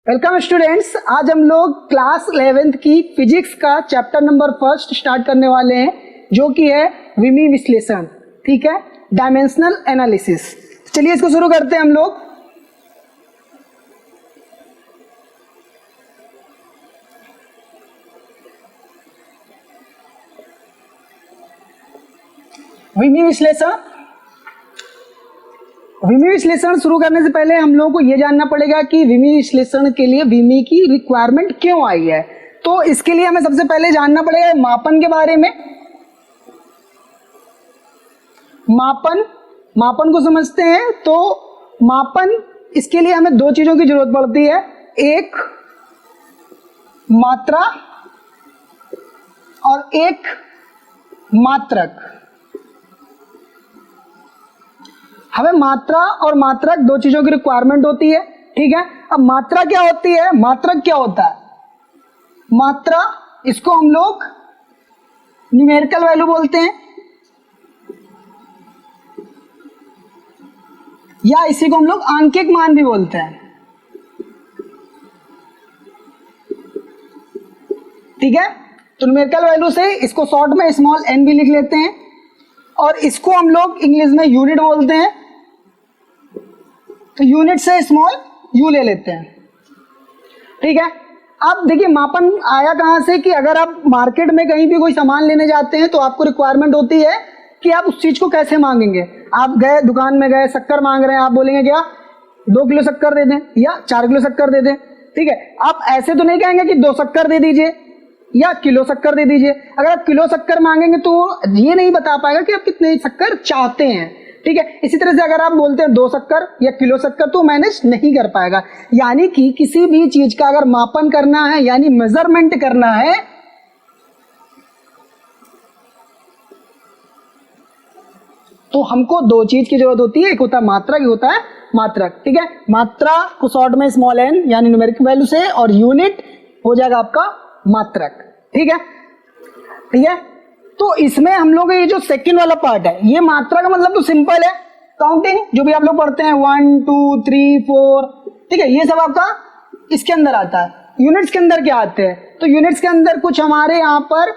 Welcome students, आज हम लोग क्लास 11th की फिजिक्स का चैप्टर नंबर फर्स्ट स्टार्ट करने वाले हैं, जो कि है विमी विश्लेषण। ठीक है, डायमेंशनल एनालिसिस। चलिए इसको शुरू करते हैं हम लोग। विमी विश्लेषण शुरू करने से पहले हम लोगों को यह जानना पड़ेगा कि विमी विश्लेषण के लिए विमी की रिक्वायरमेंट क्यों आई है। तो इसके लिए हमें सबसे पहले जानना पड़ेगा मापन के बारे में। मापन को समझते हैं तो मापन, इसके लिए हमें दो चीजों की जरूरत पड़ती है, एक मात्रा और एक मात्रक। हमें मात्रा और मात्रक दो चीजों की रिक्वायरमेंट होती है। ठीक है, अब मात्रा क्या होती है, मात्रक क्या होता है। मात्रा, इसको हम लोग न्यूमेरिकल वैल्यू बोलते हैं, या इसी को हम लोग आंकिक मान भी बोलते हैं। ठीक है, तो न्यूमेरिकल वैल्यू से इसको शॉर्ट में स्मॉल एन भी लिख लेते हैं, और इसको हम लोग इंग्लिश में यूनिट बोलते हैं, तो यूनिट से स्मॉल यू ले लेते हैं। ठीक है, अब देखिए मापन आया कहां से कि अगर आप मार्केट में कहीं भी कोई सामान लेने जाते हैं तो आपको रिक्वायरमेंट होती है कि आप उस चीज को कैसे मांगेंगे। आप गए दुकान में गए, शक्कर मांग रहे हैं, आप बोलेंगे क्या 2 किलो शक्कर दे दें या 4 किलो शक्कर दे दें। ठीक है, आप ऐसे तो नहीं कहेंगे कि 2 शक्कर दे दीजिए या किलो शक्कर दे दीजिए। अगर आप किलो शक्कर मांगेंगे तो ये नहीं बता पाएगा कि आप कितने शक्कर चाहते हैं। ठीक है, इसी तरह से अगर आप बोलते हैं 2 शक्कर या किलो शक्कर तो मैनेज नहीं कर पाएगा। यानी कि किसी भी चीज का अगर मापन करना है, यानी मेजरमेंट करना है, तो हमको दो चीज की जरूरत होती है, एक होता है मात्रा, एक होता है मात्रक। ठीक है, मात्रा को शॉर्ट में स्मॉल एन यानी न्यूमेरिकल वैल्यू से, और यूनिट हो जाएगा आपका मात्रक। ठीक है, तो इसमें हम लोग ये जो सेकंड वाला पार्ट है, ये मात्रा का मतलब तो सिंपल है, काउंटिंग, जो भी आप लोग पढ़ते हैं 1 2 3 4। ठीक है, ये सब आपका इसके अंदर आता है। यूनिट्स के अंदर क्या आते हैं, तो यूनिट्स के अंदर कुछ हमारे यहाँ पर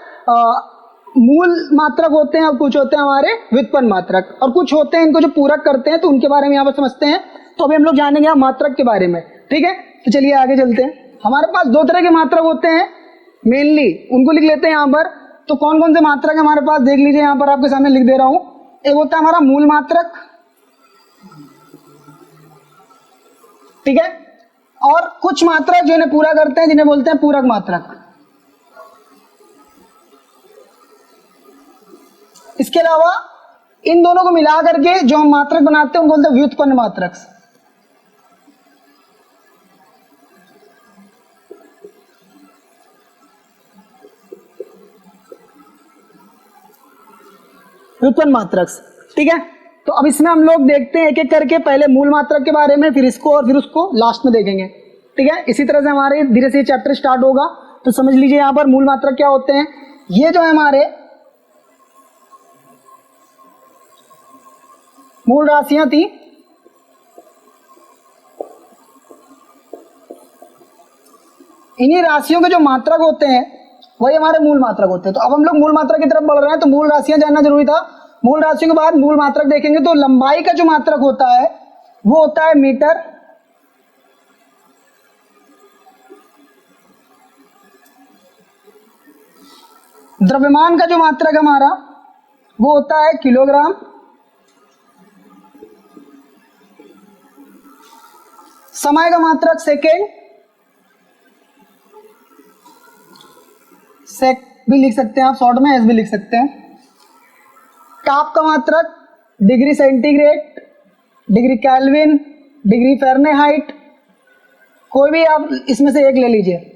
मूल मात्रक होते हैं और कुछ होते हैं हमारे व्युत्पन्न मात्रक, और कुछ होते हैं इनको जो पूरक करते हैं, तो उनके बारे में यहाँ पर समझते हैं। तो अभी हम लोग जानेंगे मात्रक के बारे में। ठीक है, तो चलिए आगे चलते हैं। हमारे पास दो तरह के मात्रक होते हैं मेनली, उनको लिख लेते हैं यहाँ पर। तो कौन कौन से मात्रक हमारे पास देख लीजिए, यहाँ पर आपके सामने लिख दे रहा हूं। एक होता है हमारा मूल मात्रक, ठीक है, और कुछ मात्रक जो इन्हें पूरा करते हैं जिन्हें बोलते हैं पूरक मात्रक। इसके अलावा इन दोनों को मिला करके जो हम मात्रक बनाते हैं उनको बोलते हैं व्युत्पन्न मात्रक। व्युत्पन्न मात्रक। ठीक है, तो अब इसमें हम लोग देखते हैं एक एक करके, पहले मूल मात्रक के बारे में, फिर इसको, और फिर उसको लास्ट में देखेंगे। ठीक है, इसी तरह से हमारे धीरे से चैप्टर स्टार्ट होगा। तो समझ लीजिए यहाँ पर मूल मात्रक क्या होते हैं। ये जो है हमारे मूल राशियां थी, इन्हीं राशियों के जो मात्रक होते हैं वही हमारे मूल मात्रक होते हैं। तो अब हम लोग मूल मात्रक की तरफ बढ़ रहे हैं, तो मूल राशियां जानना जरूरी था। मूल राशियों के बाद मूल मात्रक देखेंगे। तो लंबाई का जो मात्रक होता है वो होता है मीटर, द्रव्यमान का जो मात्रक हमारा वो होता है किलोग्राम, समय का मात्रक सेकेंड, सेक भी लिख सकते हैं आप शॉर्ट में, एस भी लिख सकते हैं। ताप का मात्रक degree centigrade, degree kelvin, degree Fahrenheit, कोई भी आप इसमें से एक ले लीजिए।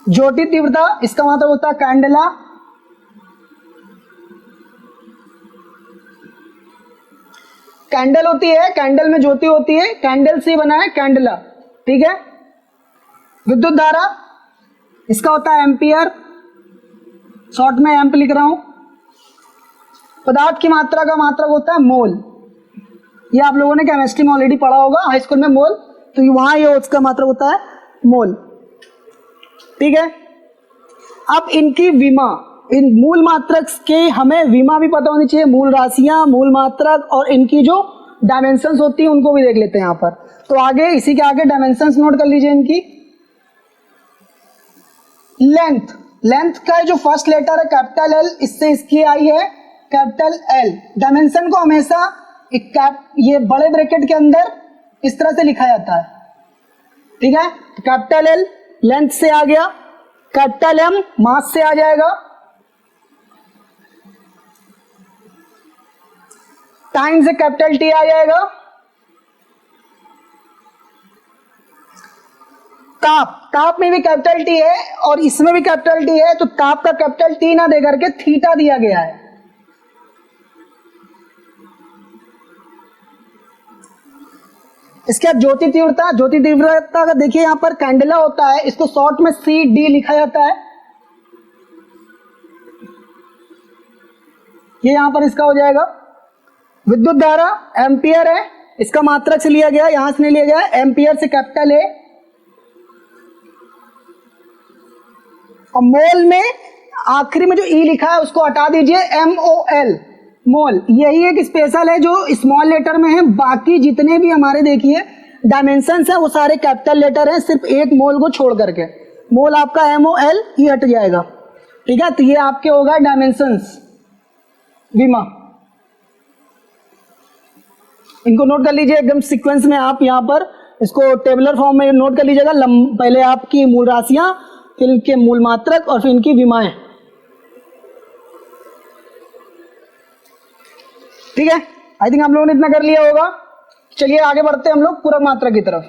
ज्योति तीव्रता, इसका मात्रक होता है कैंडेला। कैंडल होती है, कैंडल में ज्योति होती है, कैंडल से बना है कैंडला। ठीक है, विद्युत धारा, इसका होता है एम्पियर, शॉर्ट में एम्प लिख रहा हूं। पदार्थ की मात्रा का मात्रक होता है मोल, ये आप लोगों ने केमिस्ट्री में ऑलरेडी पढ़ा होगा हाई स्कूल में, मोल। तो वहां ये उसका मात्रक होता है मोल, ठीक है। अब इनकी विमा, इन मूल मात्रक के हमें विमा भी पता होनी चाहिए, मूल राशियां, मूल मात्रक और इनकी जो डायमेंशंस होती है उनको भी देख लेते हैं यहाँ पर। तो आगे इसी के आगे डायमेंशंस नोट कर लीजिए इनकी। लेंथ, लेंथ का जो फर्स्ट लेटर है कैपिटल एल, इससे इसकी आई है कैपिटल एल। डायमेंशन को हमेशा ये बड़े ब्रैकेट के अंदर इस तरह से लिखा जाता है, ठीक है। कैपिटल एल लेंथ से आ गया, कैपिटल एम मास से आ जाएगा, टाइम से कैपिटल टी आ जाएगा, ताप, ताप में भी कैपिटल टी है और इसमें भी कैपिटल टी है, तो ताप का कैपिटल टी ना दे करके थीटा दिया गया है। इसके बाद ज्योति तीव्रता, ज्योति तीव्रता का देखिए यहां पर कैंडेला होता है, इसको शॉर्ट में सी डी लिखा जाता है। ये यहां पर इसका हो जाएगा। विद्युत धारा एम्पियर है, इसका मात्रक से लिया गया, यहां से नहीं लिया गया, एम्पियर से कैपिटल है। और मोल में आखिरी में जो ई लिखा है उसको हटा दीजिए, MOL मोल। यही एक स्पेशल है जो स्मॉल लेटर में है, बाकी जितने भी हमारे देखिए डायमेंशंस है वो सारे कैपिटल लेटर हैं, सिर्फ एक मोल को छोड़ करके। मोल आपका MOL ही हट जाएगा, ठीक है। तो ये आपके होगा डायमेंशंस, विमा। इनको नोट कर लीजिए एकदम सीक्वेंस में, आप यहाँ पर इसको टेबुलर फॉर्म में नोट कर लीजिएगा। पहले आपकी मूल राशियां, फिर इनके मूल मात्रक और फिर इनकी विमाएं, ठीक है। आई थिंक आप लोगों ने इतना कर लिया होगा। चलिए आगे बढ़ते हैं हम लोग पूरक मात्रक की तरफ।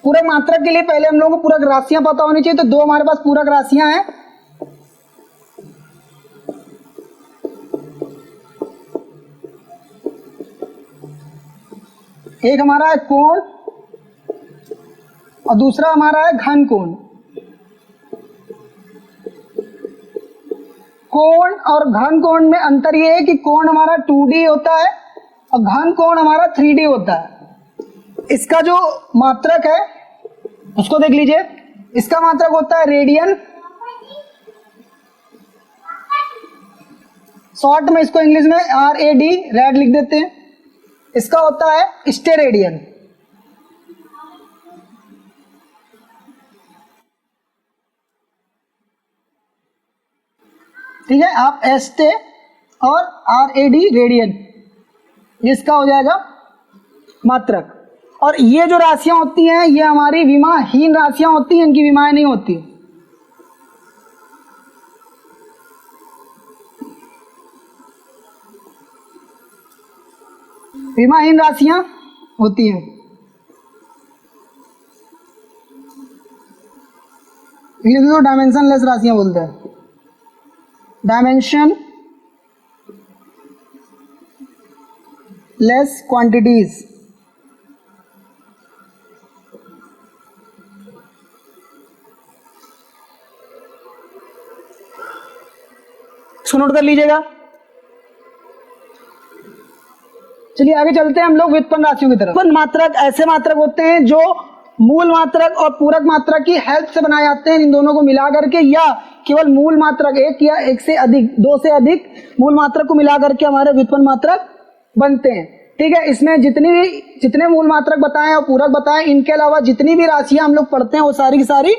पूरक मात्रक के लिए पहले हम लोगों को पूरक राशियां पता होनी चाहिए, तो दो हमारे पास पूरक राशियां हैं। एक हमारा है कोण और दूसरा हमारा है घन कोण। कोण और घन कोण में अंतर ये है कि कोण हमारा 2D होता है और घन कोण हमारा 3D होता है। इसका जो मात्रक है उसको देख लीजिए, इसका मात्रक होता है रेडियन, शॉर्ट में इसको इंग्लिश में RAD रेड लिख देते हैं। इसका होता है स्टेरेडियन, ठीक है। आप एस्टे और RAD रेडियन, इसका हो जाएगा मात्रक। और ये जो राशियां होती हैं ये हमारी विमाहीन राशियां होती हैं, इनकी विमाएं नहीं होती। विमाहीन राशियां होती हैं, इंग्लिश में डायमेंशन लेस राशियां बोलते हैं, डायमेंशन लेस क्वांटिटीज। इसको नोट कर लीजिएगा। चलिए आगे चलते हैं हम लोग व्युत्पन्न राशियों की तरफ। व्युत्पन्न मात्रक ऐसे मात्रक होते हैं जो मूल मात्रक और पूरक मात्रक की हेल्प से बनाए जाते हैं, इन दोनों को मिला करके, या केवल मूल मात्रक एक या एक से अधिक, दो से अधिक मूल मात्रक को मिला करके हमारे व्युत्पन्न मात्रक बनते हैं, ठीक है। इसमें जितने मूल मात्रक बताएं और पूरक बताएं, इनके अलावा जितनी भी राशियां हम लोग पढ़ते हैं वो सारी की सारी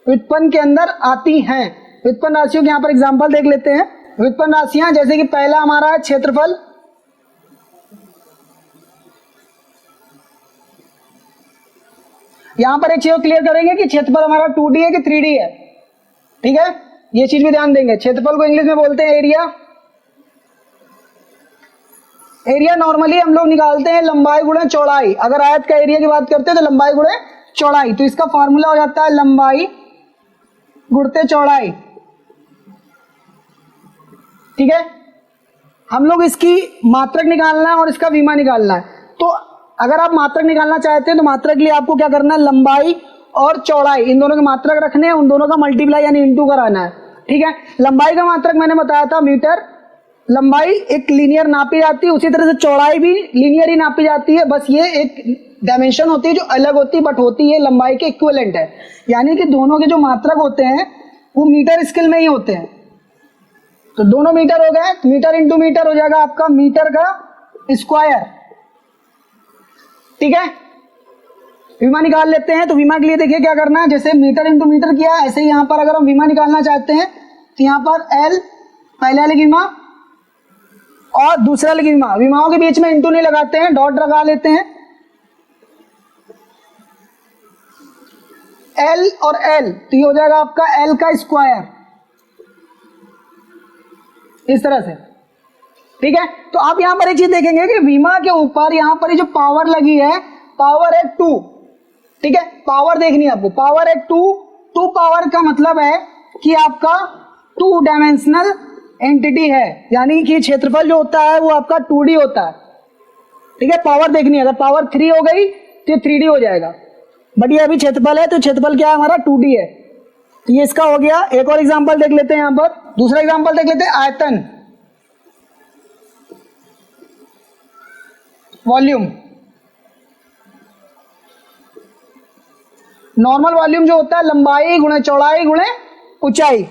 व्युत्पन्न के अंदर आती हैं। व्युत्पन्न राशियों के यहाँ पर एग्जाम्पल देख लेते हैं। व्युत्पन्न राशियां जैसे कि पहला हमारा है क्षेत्रफल, यहां पर एक चीज क्लियर करेंगे कि क्षेत्रफल हमारा 2D है कि 3D है, ठीक है। ये चीज भी ध्यान देंगे। क्षेत्रफल को इंग्लिश में बोलते हैं एरिया। एरिया नॉर्मली हम लोग निकालते हैं लंबाई गुणे चौड़ाई। अगर आयत का एरिया की बात करते हैं तो लंबाई गुणे चौड़ाई, तो इसका फॉर्मूला हो जाता है लंबाई गुणते चौड़ाई, ठीक है। हम लोग इसकी मात्रक निकालना है और इसका विमा निकालना है। तो अगर आप मात्रक निकालना चाहते हैं तो मात्रक के लिए आपको क्या करना है, लंबाई और चौड़ाई इन दोनों के मात्रक रखने हैं, उन दोनों का मल्टीप्लाई यानी इंटू कराना है, ठीक है। लंबाई का मात्रक मैंने बताया था मीटर, लंबाई एक लीनियर नापी जाती है, उसी तरह से चौड़ाई भी लीनियर ही नापी जाती है, बस ये एक डायमेंशन होती है जो अलग होती है, बट होती है लंबाई के इक्विवेलेंट है। यानी कि दोनों के जो मात्रक होते हैं वो मीटर स्केल में ही होते हैं। तो दोनों मीटर हो गए, मीटर इंटू मीटर हो जाएगा आपका मीटर का स्क्वायर। ठीक है, विमा निकाल लेते हैं। तो विमा के लिए देखिए क्या करना है, जैसे मीटर इंटू मीटर किया ऐसे ही यहाँ पर अगर हम विमा निकालना चाहते हैं तो यहाँ पर एल पहले वाले की विमा और दूसरे वाले की विमा, विमाओं के बीच में इंटू नहीं लगाते हैं, डॉट लगा लेते हैं। एल और एल तो ये हो जाएगा आपका एल का स्क्वायर, इस तरह से। ठीक है, तो आप यहां पर एक चीज देखेंगे कि विमा के ऊपर यहां पर ये जो पावर लगी है, पावर है 2। ठीक है, पावर देखनी है आपको, पावर है 2। 2 पावर का मतलब है कि आपका 2 डायमेंशनल एंटिटी है, यानी कि क्षेत्रफल जो होता है वो आपका 2D होता है। ठीक है, पावर देखनी है, अगर पावर 3 हो गई तो 3D हो जाएगा, बट ये अभी क्षेत्रफल है तो क्षेत्रफल क्या है हमारा 2D है। तो ये इसका हो गया। एक और एग्जांपल देख लेते हैं, यहां पर दूसरा एग्जांपल देख लेते हैं, आयतन, वॉल्यूम। नॉर्मल वॉल्यूम जो होता है लंबाई गुणे चौड़ाई गुणे ऊंचाई,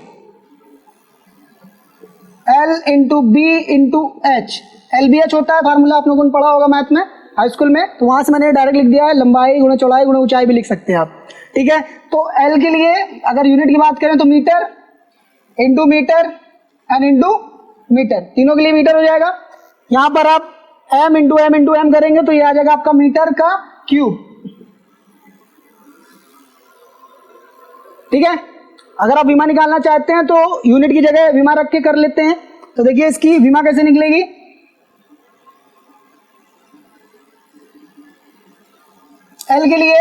L into B into H. LBH होता है फार्मूला, आप लोगों ने पढ़ा होगा मैथ में, हाई स्कूल में, तो वहां से मैंने डायरेक्ट लिख दिया है, लंबाई गुणे चौड़ाई गुणे ऊंचाई भी लिख सकते हैं आप। ठीक है, तो L के लिए अगर यूनिट की बात करें तो metre into metre N into metre, तीनों के लिए मीटर हो जाएगा। यहां पर आप m इंटू एम करेंगे तो ये आ जाएगा आपका मीटर का क्यूब। ठीक है, अगर आप विमा निकालना चाहते हैं तो यूनिट की जगह विमा रख के कर लेते हैं। तो देखिए इसकी विमा कैसे निकलेगी, L के लिए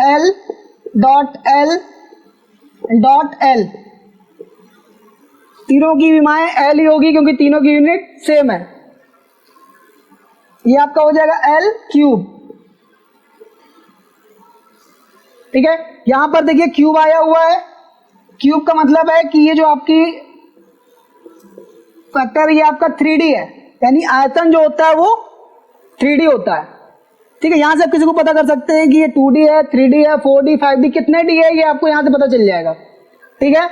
L dot L dot L, तीनों की विमाएं L ही होगी क्योंकि तीनों की यूनिट सेम है। ये आपका हो जाएगा L क्यूब। ठीक है, यहां पर देखिए क्यूब आया हुआ है, क्यूब का मतलब है कि ये जो आपकी फैक्टर ये आपका 3D है, यानी आयतन जो होता है वो 3D होता है। ठीक है, यहां से आप किसी को पता कर सकते हैं कि ये 2D है, 3D है, 4D, 5D, कितने D है ये आपको यहां से पता चल जाएगा। ठीक है,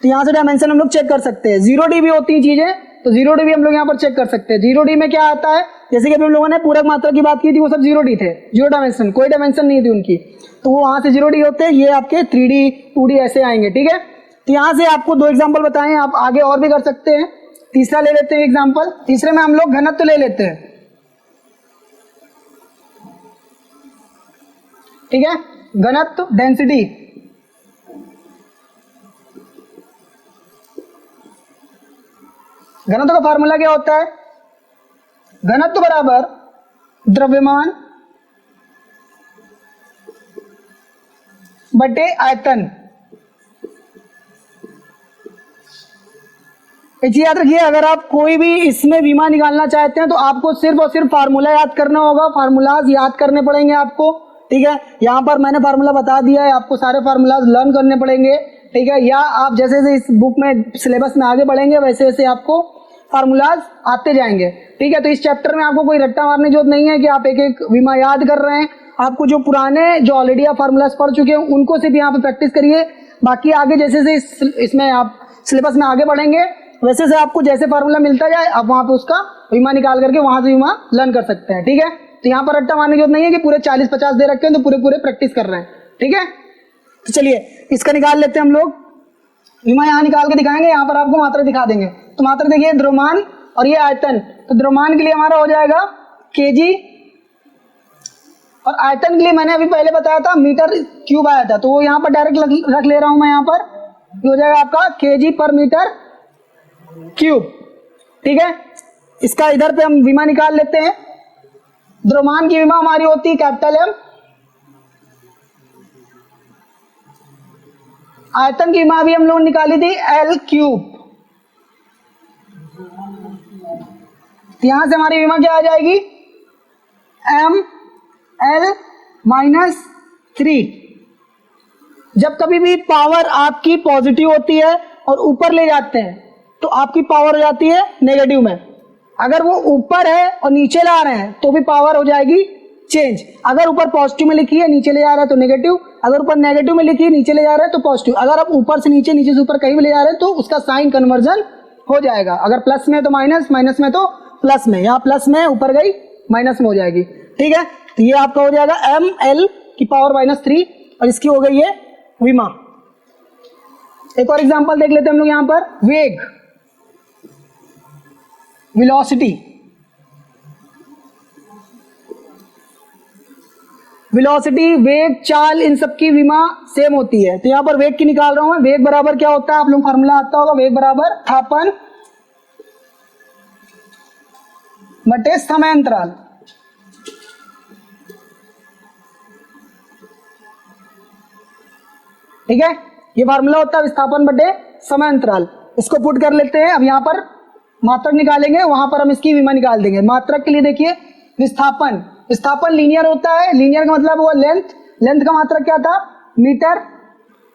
तो यहां से डायमेंशन हम लोग चेक कर सकते हैं। 0D भी होती है चीजें, तो 0D भी हम लोग यहाँ पर चेक कर सकते हैं। 0D में क्या आता है, जैसे कि अभी हम लोगों ने पूरक मात्रा की बात की थी, वो सब 0D थे, 0 डायमेंशन, कोई डायमेंशन नहीं थी उनकी, तो वो वहां से 0D होते हैं, ये आपके 3D 2D ऐसे आएंगे। ठीक है, तो यहाँ से आपको 2 एग्जाम्पल बताए, आप आगे और भी कर सकते हैं। तीसरा ले लेते हैं एग्जाम्पल, तीसरे में हम लोग घनत्व ले लेते हैं। ठीक है, घनत्व डेंसिटी, घनत्व का फार्मूला क्या होता है, घनत्व बराबर द्रव्यमान बटे आयतन। एक चीज याद रखिए, अगर आप कोई भी इसमें विमा निकालना चाहते हैं तो आपको सिर्फ और सिर्फ फार्मूला याद करना होगा, फार्मूलाज याद करने पड़ेंगे आपको। ठीक है, यहाँ पर मैंने फार्मूला बता दिया है, आपको सारे फार्मूलाज लर्न करने पड़ेंगे। ठीक है, या आप जैसे जैसे इस बुक में सिलेबस में आगे बढ़ेंगे वैसे वैसे आपको फार्मूलाज आते जाएंगे। ठीक है, तो इस चैप्टर में आपको कोई रट्टा मारने की जरूरत नहीं है कि आप एक एक विमा याद कर रहे हैं। आपको जो पुराने जो ऑलरेडी आप फार्मूलाज पढ़ चुके हैं उनको सिर्फ यहाँ पे प्रैक्टिस करिए, बाकी आगे जैसे जैसे इसमें आप सिलेबस में आगे बढ़ेंगे वैसे से आपको जैसे फार्मूला मिलता जाए आप वहां पे उसका विमा निकाल करके वहां से विमा लर्न कर सकते हैं। ठीक है, तो यहाँ पर रट्टा मारने की जरूरत नहीं है कि पूरे 40-50 दे रखे हैं तो पूरे पूरे प्रैक्टिस कर रहे हैं। ठीक है, तो चलिए इसका निकाल लेते हैं हम लोग, विमा यहाँ निकाल के दिखाएंगे, यहाँ पर आपको मात्रा दिखा देंगे। तो मात्रा देखिए द्रव्यमान और ये आयतन, तो द्रव्यमान के लिए हमारा हो जाएगा केजी और आयतन के लिए मैंने अभी पहले बताया था मीटर क्यूब आया था, तो वो यहाँ पर डायरेक्ट रख ले रहा हूं मैं, यहाँ पर ये हो जाएगा आपका केजी पर मीटर क्यूब। ठीक है, इसका इधर पे हम विमा निकाल लेते हैं। द्रव्यमान की विमा हमारी होती है कैपिटल एम, आयतन की विमा भी हम लोग निकाली थी एल क्यूब। यहां से हमारी विमा क्या आ जाएगी, एम एल माइनस 3। जब कभी भी पावर आपकी पॉजिटिव होती है और ऊपर ले जाते हैं तो आपकी पावर हो जाती है नेगेटिव में। अगर वो ऊपर है और नीचे ला रहे हैं तो भी पावर हो जाएगी चेंज। अगर ऊपर पॉजिटिव में लिखी है नीचे ले जा रहा है तो नेगेटिव, अगर ऊपर नेगेटिव में लिखी है नीचे ले जा रहा है तो पॉजिटिव। अगर आप ऊपर से नीचे नीचे से ऊपर कहीं भी ले जा रहे हैं तो उसका साइन कन्वर्जन हो जाएगा। अगर प्लस में तो माइनस, माइनस में तो प्लस में, यहाँ प्लस में ऊपर गई माइनस में हो जाएगी। ठीक है, तो ये आपका हो जाएगा एम एल की पावर -3 और इसकी हो गई है विमा। एक और एग्जांपल देख लेते हैं हम लोग यहाँ पर, वेग, वेलोसिटी। वेलोसिटी, वेग, चाल, इन सब की विमा सेम होती है। तो यहाँ पर वेग की निकाल रहा हूं मैं। वेग बराबर क्या होता है, आप लोग फार्मूला आता होगा, वेग बराबर विस्थापन बटे समय अंतराल। ठीक है, ये फार्मूला होता है विस्थापन बटे समय अंतराल। इसको पुट कर लेते हैं। अब यहाँ पर मात्रक निकालेंगे, वहां पर हम इसकी विमा निकाल देंगे। मात्रक के लिए देखिए, विस्थापन, विस्थापन लीनियर होता है। लीनियर का मतलब हुआ लेंथ, लेंथ का मात्रक क्या था, मीटर।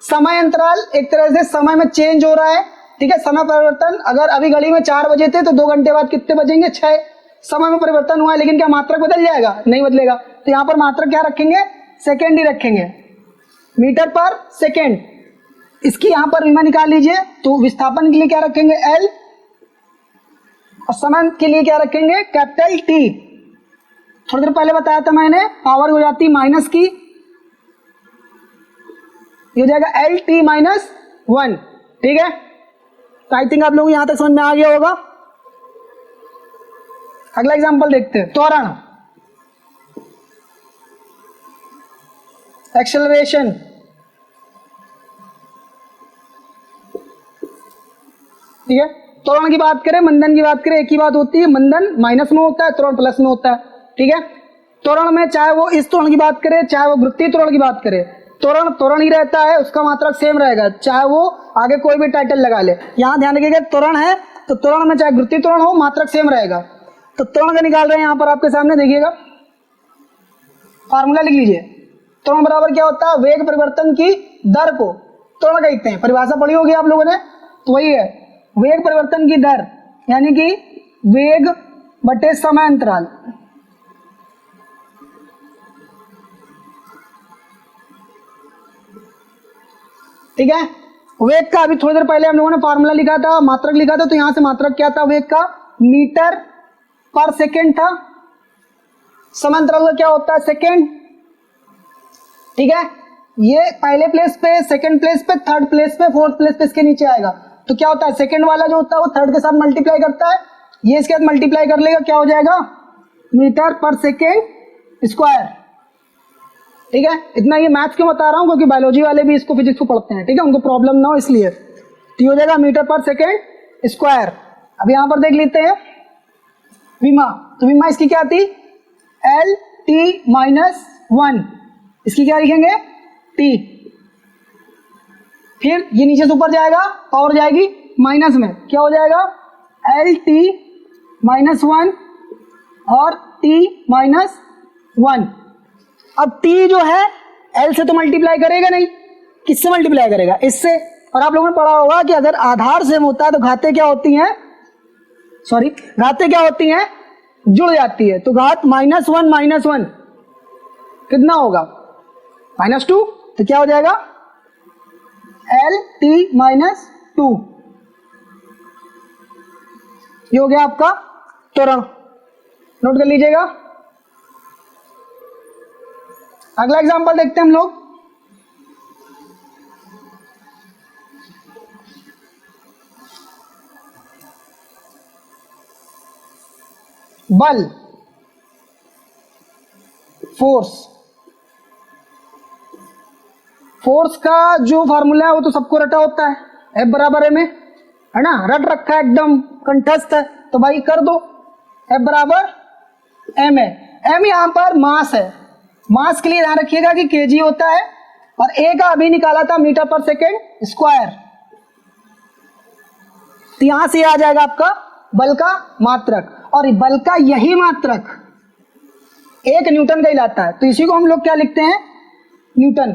समय अंतराल एक तरह से समय में चेंज हो रहा है। ठीक है, समय परिवर्तन, अगर अभी घड़ी में 4 बजे थे तो 2 घंटे बाद कितने बजेंगे, 6। समय में परिवर्तन हुआ है, लेकिन क्या मात्रक बदल जाएगा, नहीं बदलेगा। तो यहाँ पर मात्रक क्या रखेंगे, सेकेंड ही रखेंगे, मीटर पर सेकेंड। इसकी यहाँ पर विमा निकाल लीजिए। तो विस्थापन के लिए क्या रखेंगे, एल, और समय के लिए क्या रखेंगे, कैपिटल टी। थोड़ी देर पहले बताया था मैंने, पावर हो जाती माइनस की, ये हो जाएगा एल टी -1। ठीक है, तो आई थिंक आप लोग यहां तक समझ में आ गया होगा। अगला एग्जांपल देखते हैं, त्वरण, एक्सेलरेशन। ठीक है, त्वरण की बात करें, मंदन की बात करें, एक ही बात होती है, मंदन माइनस में होता है, त्वरण प्लस में होता है। ठीक है, त्वरण में चाहे वो इस त्वरण की बात करें, चाहे वो वृत्तीय त्वरण की बात करें, त्वरण त्वरण ही रहता है, उसका मात्रक सेम रहेगा, चाहे वो आगे कोई भी टाइटल लगा ले। यहाँ ध्यान रखिएगा, त्वरण है तो त्वरण में चाहे वृत्तीय त्वरण हो, मात्रक सेम रहेगा। तो त्वरण का निकाल रहे हैं यहाँ पर आपके सामने, देखिएगा फार्मूला लिख लीजिए। त्वरण बराबर क्या होता है, वेग परिवर्तन की दर को त्वरण कहते हैं। परिभाषा पढ़ी होगी आप लोगों ने, तो वही है, वेग परिवर्तन की दर, यानी कि वेग बटे समय अंतराल। ठीक है, वेग का अभी थोड़ी देर पहले हम लोगों ने फार्मूला लिखा था, मात्रक लिखा था। तो यहां से मात्रक क्या था, वेग का मीटर पर सेकेंड था। समय अंतराल का क्या होता है, सेकेंड। ठीक है, ये पहले प्लेस पे, सेकंड प्लेस पे, थर्ड प्लेस पे, फोर्थ प्लेस पे इसके नीचे आएगा। तो क्या होता है, सेकंड वाला जो होता है वो थर्ड के साथ मल्टीप्लाई करता है, ये इसके साथ मल्टीप्लाई कर लेगा, क्या हो जाएगा, मीटर पर सेकेंड स्क्वायर। ठीक है, इतना ये मैथ्स क्यों बता रहा हूं, क्योंकि बायोलॉजी वाले भी इसको, फिजिक्स को पढ़ते हैं। ठीक है, उनको प्रॉब्लम ना हो इसलिए। तो हो जाएगा मीटर पर सेकेंड स्क्वायर। अब यहां पर देख लेते हैं विमा। तो विमा इसकी क्या थी, एल टी -1। इसकी क्या लिखेंगे, टी। फिर ये नीचे से ऊपर जाएगा, पावर जाएगी माइनस में, क्या हो जाएगा, एल टी -1 और टी -1। अब टी जो है एल से तो मल्टीप्लाई करेगा नहीं, किससे मल्टीप्लाई करेगा, इससे। और आप लोगों ने पढ़ा होगा कि अगर आधार सेम होता है तो घातें क्या होती हैं, सॉरी, घातें क्या होती हैं, जुड़ जाती है। तो घात -1 कितना होगा, -2। तो क्या हो जाएगा, एल टी -2। ये हो गया आपका त्वरण, नोट कर लीजिएगा। अगला एग्जांपल देखते हैं हम लोग, बल, फोर्स। फोर्स का जो फार्मूला है वो तो सबको रटा होता है, F बराबर M है ना, रट रखा है, एकदम कंठस्थ है। तो भाई कर दो, F बराबर M है। M यहां पर मास है, मास के लिए ध्यान रखिएगा कि केजी होता है, और A का अभी निकाला था मीटर पर सेकेंड स्क्वायर। तो यहां से आ जाएगा आपका बल का मात्रक, और बल का यही मात्रक 1 न्यूटन का कहलाता है। तो इसी को हम लोग क्या लिखते हैं, न्यूटन।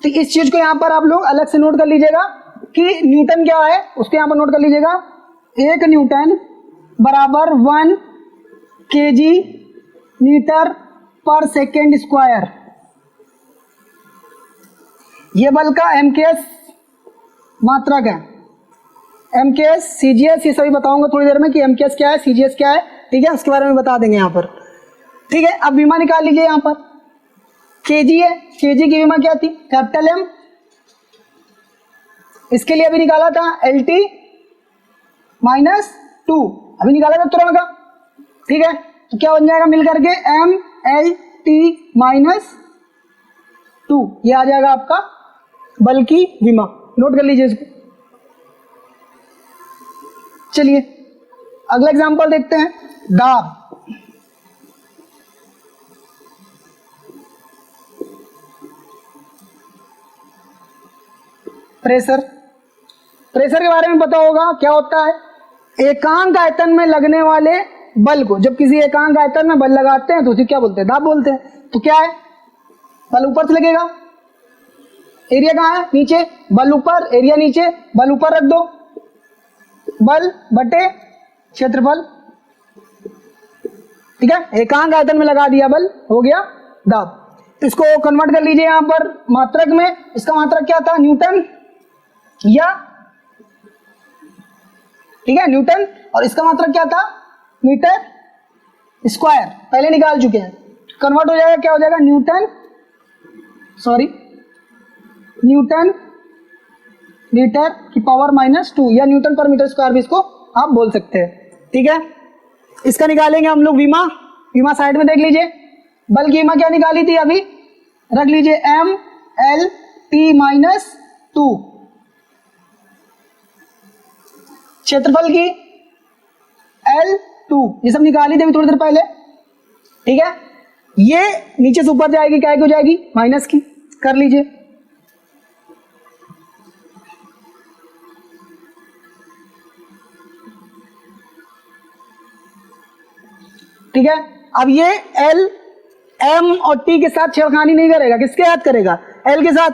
तो इस चीज को यहां पर आप लोग अलग से नोट कर लीजिएगा कि न्यूटन क्या है, उसको यहां पर नोट कर लीजिएगा। 1 न्यूटन बराबर 1 केजी मीटर पर सेकेंड स्क्वायर। ये बल का एमकेएस मात्रक है। एमकेएस, सीजीएस ये सभी बताऊंगा थोड़ी देर में कि एमकेएस क्या है, सीजीएस क्या है, ठीक है, उसके बारे में बता देंगे यहाँ पर। ठीक है, अब विमा निकाल लीजिए। यहाँ पर केजी है, केजी की विमा क्या थी, कैपिटल एम। इसके लिए अभी निकाला था LT -2, अभी निकाला था त्वरण का। ठीक है, तो क्या बन जाएगा मिल करके MLT -2, ये आ जाएगा आपका बल की विमा। नोट कर लीजिए इसको। चलिए अगला एग्जांपल देखते हैं, दाब। प्रेशर, प्रेशर के बारे में पता होगा क्या होता है। एकांक आयतन में लगने वाले बल को, जब किसी एकांक आयतन में बल लगाते हैं तो उसे क्या बोलते हैं, दाब बोलते हैं। तो क्या है, बल ऊपर से लगेगा, एरिया कहाँ है, नीचे, बल ऊपर, एरिया नीचे, बल ऊपर रख दो, बल बटे क्षेत्रफल। ठीक है, एकांक आयतन में लगा दिया बल, हो गया दाब। इसको कन्वर्ट कर लीजिए यहां पर मात्रक में। इसका मात्रक क्या था, न्यूटन या, ठीक है, न्यूटन, और इसका मात्रक क्या था, मीटर स्क्वायर, पहले निकाल चुके हैं। कन्वर्ट हो जाएगा, क्या हो जाएगा, न्यूटन मीटर की पावर -2 या न्यूटन पर मीटर स्क्वायर भी इसको आप बोल सकते हैं। ठीक है, इसका निकालेंगे हम लोग विमा। विमा साइड में देख लीजिए, बल की विमा क्या निकाली थी, अभी रख लीजिए MLT -2। क्षेत्रफल की L2, ये सब निकाली थी अभी थोड़ी देर पहले। ठीक है, ये नीचे से ऊपर जाएगी, क्या हो जाएगी, माइनस की, कर लीजिए। ठीक है, अब ये L, M और T के साथ छेड़खानी नहीं करेगा, किसके साथ करेगा, L के साथ।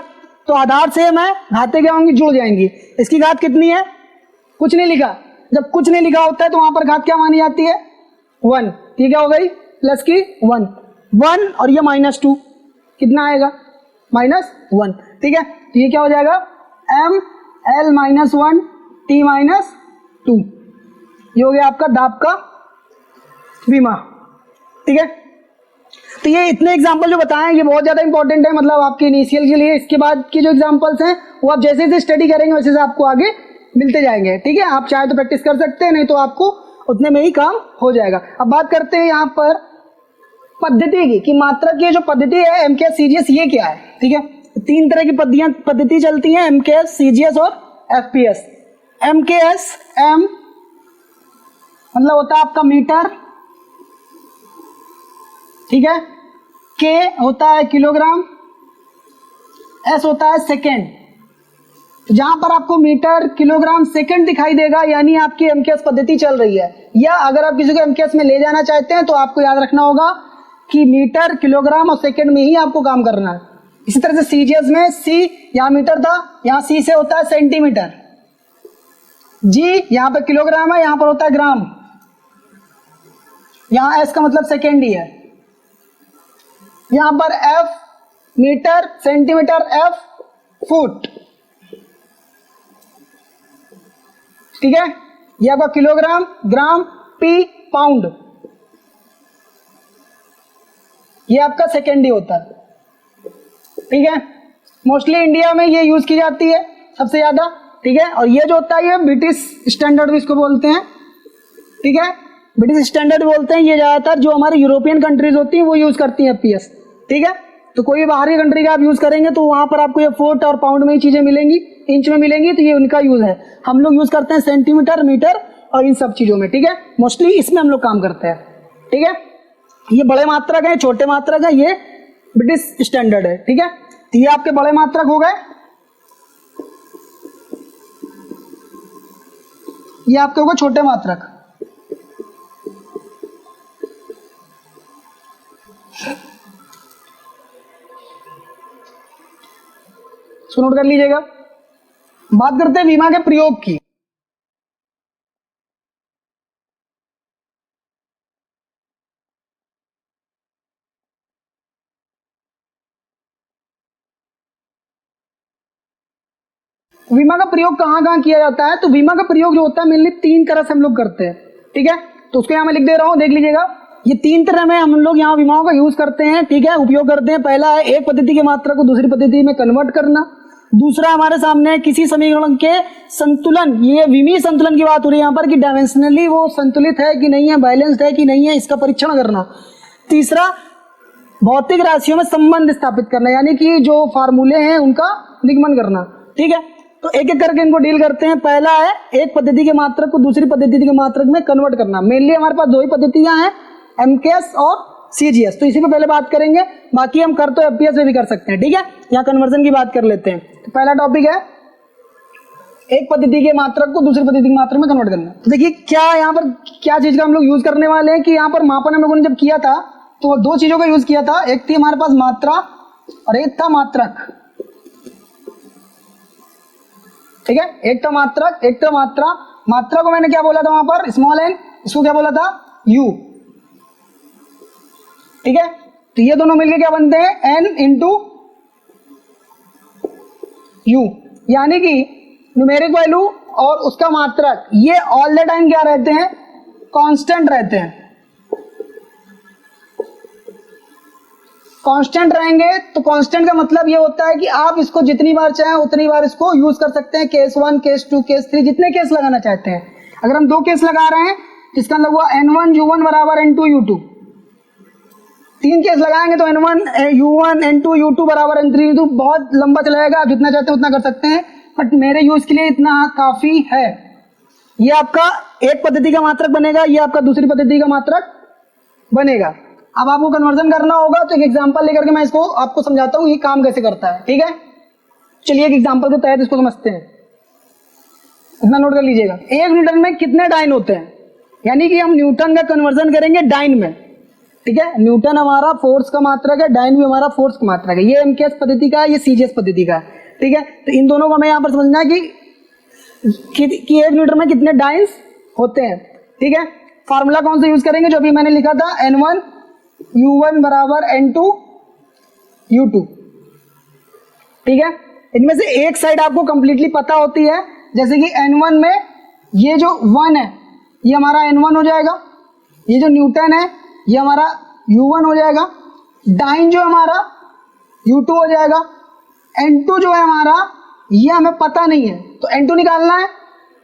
तो आधार सेम है, घातें क्या होंगी, जुड़ जाएंगी। इसकी घात कितनी है, कुछ नहीं लिखा। जब कुछ नहीं लिखा होता है तो वहां पर घात क्या मानी जाती है, 1। ठीक है, हो गई प्लस की 1 और ये -2, कितना आएगा, -1। ठीक है, तो ये क्या हो जाएगा, ML -1 T -2, ये हो गया आपका दाब का विमा। ठीक है, तो ये इतने एग्जाम्पल जो बताए हैं ये बहुत ज्यादा इंपॉर्टेंट है, मतलब आपके इनिशियल के लिए। इसके बाद की जो एग्जाम्पल्स हैं वो आप जैसे जैसे स्टडी करेंगे वैसे से आपको आगे मिलते जाएंगे। ठीक है, आप चाहे तो प्रैक्टिस कर सकते हैं, नहीं तो आपको उतने में ही काम हो जाएगा। अब बात करते हैं यहाँ पर पद्धति की, कि मात्रक की जो पद्धति है एमकेएस सीजीएस, ये क्या है। ठीक है, 3 तरह की पद्धति चलती है, एमकेएस, सीजीएस और एफपीएस। एमकेएस, एम मतलब होता है आपका मीटर, ठीक है, के होता है किलोग्राम, एस होता है सेकेंड। जहां पर आपको मीटर, किलोग्राम, सेकंड दिखाई देगा यानी आपकी एमकेएस पद्धति चल रही है। या अगर आप किसी को एमकेएस में ले जाना चाहते हैं तो आपको याद रखना होगा कि मीटर, किलोग्राम और सेकंड में ही आपको काम करना है। इसी तरह से सीजीएस में सी, यहाँ मीटर था, यहाँ सी से होता है सेंटीमीटर, जी यहाँ पर किलोग्राम है, यहाँ पर होता है ग्राम, यहाँ एस का मतलब सेकेंड ही है, यहाँ पर F metre, centimetre, F foot. ठीक है, ये आपका किलोग्राम, ग्राम, पी पाउंड, ये आपका सेकेंड ही होता है। ठीक है, मोस्टली इंडिया में ये यूज की जाती है सबसे ज्यादा। ठीक है, और ये जो होता है ये ब्रिटिश स्टैंडर्ड भी इसको बोलते हैं। ठीक है, ब्रिटिश स्टैंडर्ड बोलते हैं, ये ज्यादातर जो हमारे यूरोपियन कंट्रीज होती हैं वो यूज करती हैं एफपीएस। ठीक है, तो कोई भी बाहरी कंट्री का आप यूज करेंगे तो वहां पर आपको ये फुट और पाउंड में ही चीजें मिलेंगी, इंच में मिलेंगी, तो ये उनका यूज है। हम लोग यूज करते हैं सेंटीमीटर, मीटर और इन सब चीजों में। ठीक है, मोस्टली इसमें हम लोग काम करते हैं। ठीक है, ये बड़े मात्रक है, छोटे मात्रक है, ये ब्रिटिश स्टैंडर्ड है। ठीक है, तो ये आपके बड़े मात्रक हो गए, ये आपके होगा छोटे मात्रक। नोट कर लीजिएगा। बात करते हैं विमा के प्रयोग की। विमा का प्रयोग कहाँ कहाँ किया जाता है? तो विमा का प्रयोग जो होता है मेनली 3 तरह से हम लोग करते हैं, ठीक है। तो उसको यहाँ मैं लिख दे रहा हूँ, देख लीजिएगा। ये 3 तरह में हम लोग यहाँ विमाओं का यूज करते हैं, ठीक है, उपयोग करते हैं। पहला है एक पद्धति की मात्रा को दूसरी पद्धति में कन्वर्ट करना। दूसरा हमारे सामने किसी समीकरण के संतुलन, ये विमीय संतुलन की बात हो रही है यहाँ पर कि डायमेंशनली वो संतुलित है कि नहीं है, बैलेंस्ड है कि नहीं है, इसका परीक्षण करना। तीसरा भौतिक राशियों में संबंध स्थापित करना, यानी कि जो फार्मूले हैं उनका निगमन करना, ठीक है। तो एक एक करके इनको डील करते हैं। पहला है एक पद्धति के मात्रक को दूसरी पद्धति के मात्रक में कन्वर्ट करना। मेनली हमारे पास 2 ही पद्धतियां हैं, एमकेएस और सीजीएस। तो इसी पे पहले बात करेंगे, बाकी हम कर तो एफपीएस में भी कर सकते हैं, ठीक है। यहाँ कन्वर्जन की बात कर लेते हैं। तो पहला टॉपिक है एक पद्धति के मात्रक को दूसरी पद्धति की मात्रक में कन्वर्ट करना। तो देखिए क्या यहाँ पर क्या चीज का हम लोग यूज करने वाले हैं कि यहाँ पर मापन हम लोगों ने जब किया था तो 2 चीजों का यूज किया था। एक थी हमारे पास मात्रा और एक था मात्रक, ठीक है। एक था मात्रक, एक था मात्रा। मात्रा को मैंने क्या बोला था वहां पर, स्मॉल एन, इसको क्या बोला था, यू, ठीक है। तो ये दोनों मिलके क्या बनते हैं, एन इंटू यू, यानी कि न्यूमेरिक वैल्यू और उसका मात्रक ये ऑल द टाइम क्या रहते हैं, कांस्टेंट रहते हैं। कांस्टेंट रहेंगे तो कांस्टेंट का मतलब ये होता है कि आप इसको जितनी बार चाहें उतनी बार इसको यूज कर सकते हैं। केस 1, केस 2, केस 3, जितने केस लगाना चाहते हैं। अगर हम 2 केस लगा रहे हैं तो इसका मतलब हुआ n1 u1 बराबर n2 u2। 3 केस लगाएंगे तो n1 u1 n2 u2 बराबर n3 u2। बहुत लंबा चलाएगा, आप जितना चाहते हैं उतना कर सकते हैं, बट मेरे यूज के लिए इतना काफी है। ये आपका एक पद्धति का मात्रक बनेगा, ये आपका दूसरी पद्धति का मात्रक बनेगा। अब आपको कन्वर्जन करना होगा तो एक एग्जांपल लेकर के मैं इसको आपको समझाता हूँ ये काम कैसे करता है, ठीक है। चलिए एक एग्जांपल के तहत इसको समझते हैं। इतना नोट कर लीजिएगा, 1 न्यूटन में कितने डाइन होते हैं, यानी कि हम न्यूटन का कन्वर्जन करेंगे डाइन में, ठीक है। न्यूटन हमारा फोर्स का मात्रक है, डाइन भी हमारा फोर्स का मात्रक है। ये एमकेएस पद्धति का है, ये सीजीएस पद्धति का है, ठीक है। तो इन दोनों को हमें यहाँ पर समझना है कि 1 न्यूटन में कितने डाइन्स होते हैं, ठीक है। फार्मूला कौन सा यूज करेंगे, जो भी मैंने लिखा था, n1 u1 बराबर n2 u2, ठीक है। इनमें से एक साइड आपको कंप्लीटली पता होती है, जैसे कि n1 में ये जो 1 है ये हमारा n1 हो जाएगा, ये जो न्यूटन है ये हमारा u1 हो जाएगा, डाइन जो हमारा u2 हो जाएगा, n2 जो है हमारा ये हमें पता नहीं है तो n2 निकालना है।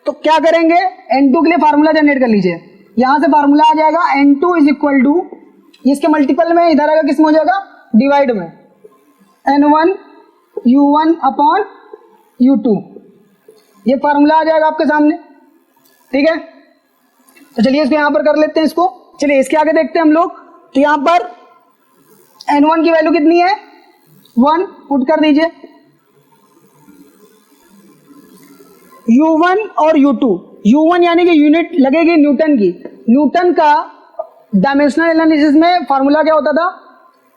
तो क्या करेंगे, n2 के लिए फार्मूला जनरेट कर लीजिए। यहां से फार्मूला आ जाएगा n2 इज इक्वल टू, इसके मल्टीपल में इधर आएगा, किसमें हो जाएगा, डिवाइड में, n1 u1 अपॉन u2। ये फार्मूला आ जाएगा आपके सामने, ठीक है। तो चलिए इसको यहां पर कर लेते हैं इसको। चलिए इसके आगे देखते हैं हम लोग। तो यहां पर n1 की वैल्यू कितनी है, 1 पुट कर दीजिए, u1 और u2, u1 यानी कि यूनिट लगेगी न्यूटन की। न्यूटन का डायमेंशनल एनालिसिस में फार्मूला क्या होता था,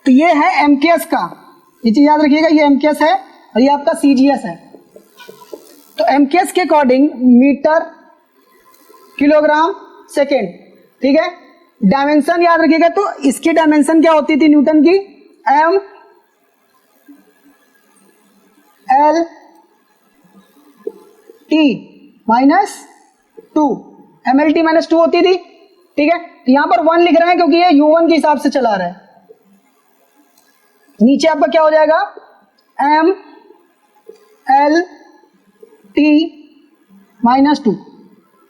तो ये है एमकेएस का, ये चीज याद रखिएगा, ये एमकेएस है और ये आपका सीजीएस है। तो एमकेएस के अकॉर्डिंग मीटर किलोग्राम सेकेंड, ठीक है। डायमेंशन याद रखिएगा, तो इसकी डायमेंशन क्या होती थी न्यूटन की, M L T minus 2, M L T minus 2 होती थी, ठीक है। तो यहां पर 1 लिख रहे हैं क्योंकि ये u1 के हिसाब से चला रहा है। नीचे आपका क्या हो जाएगा, M L T minus 2,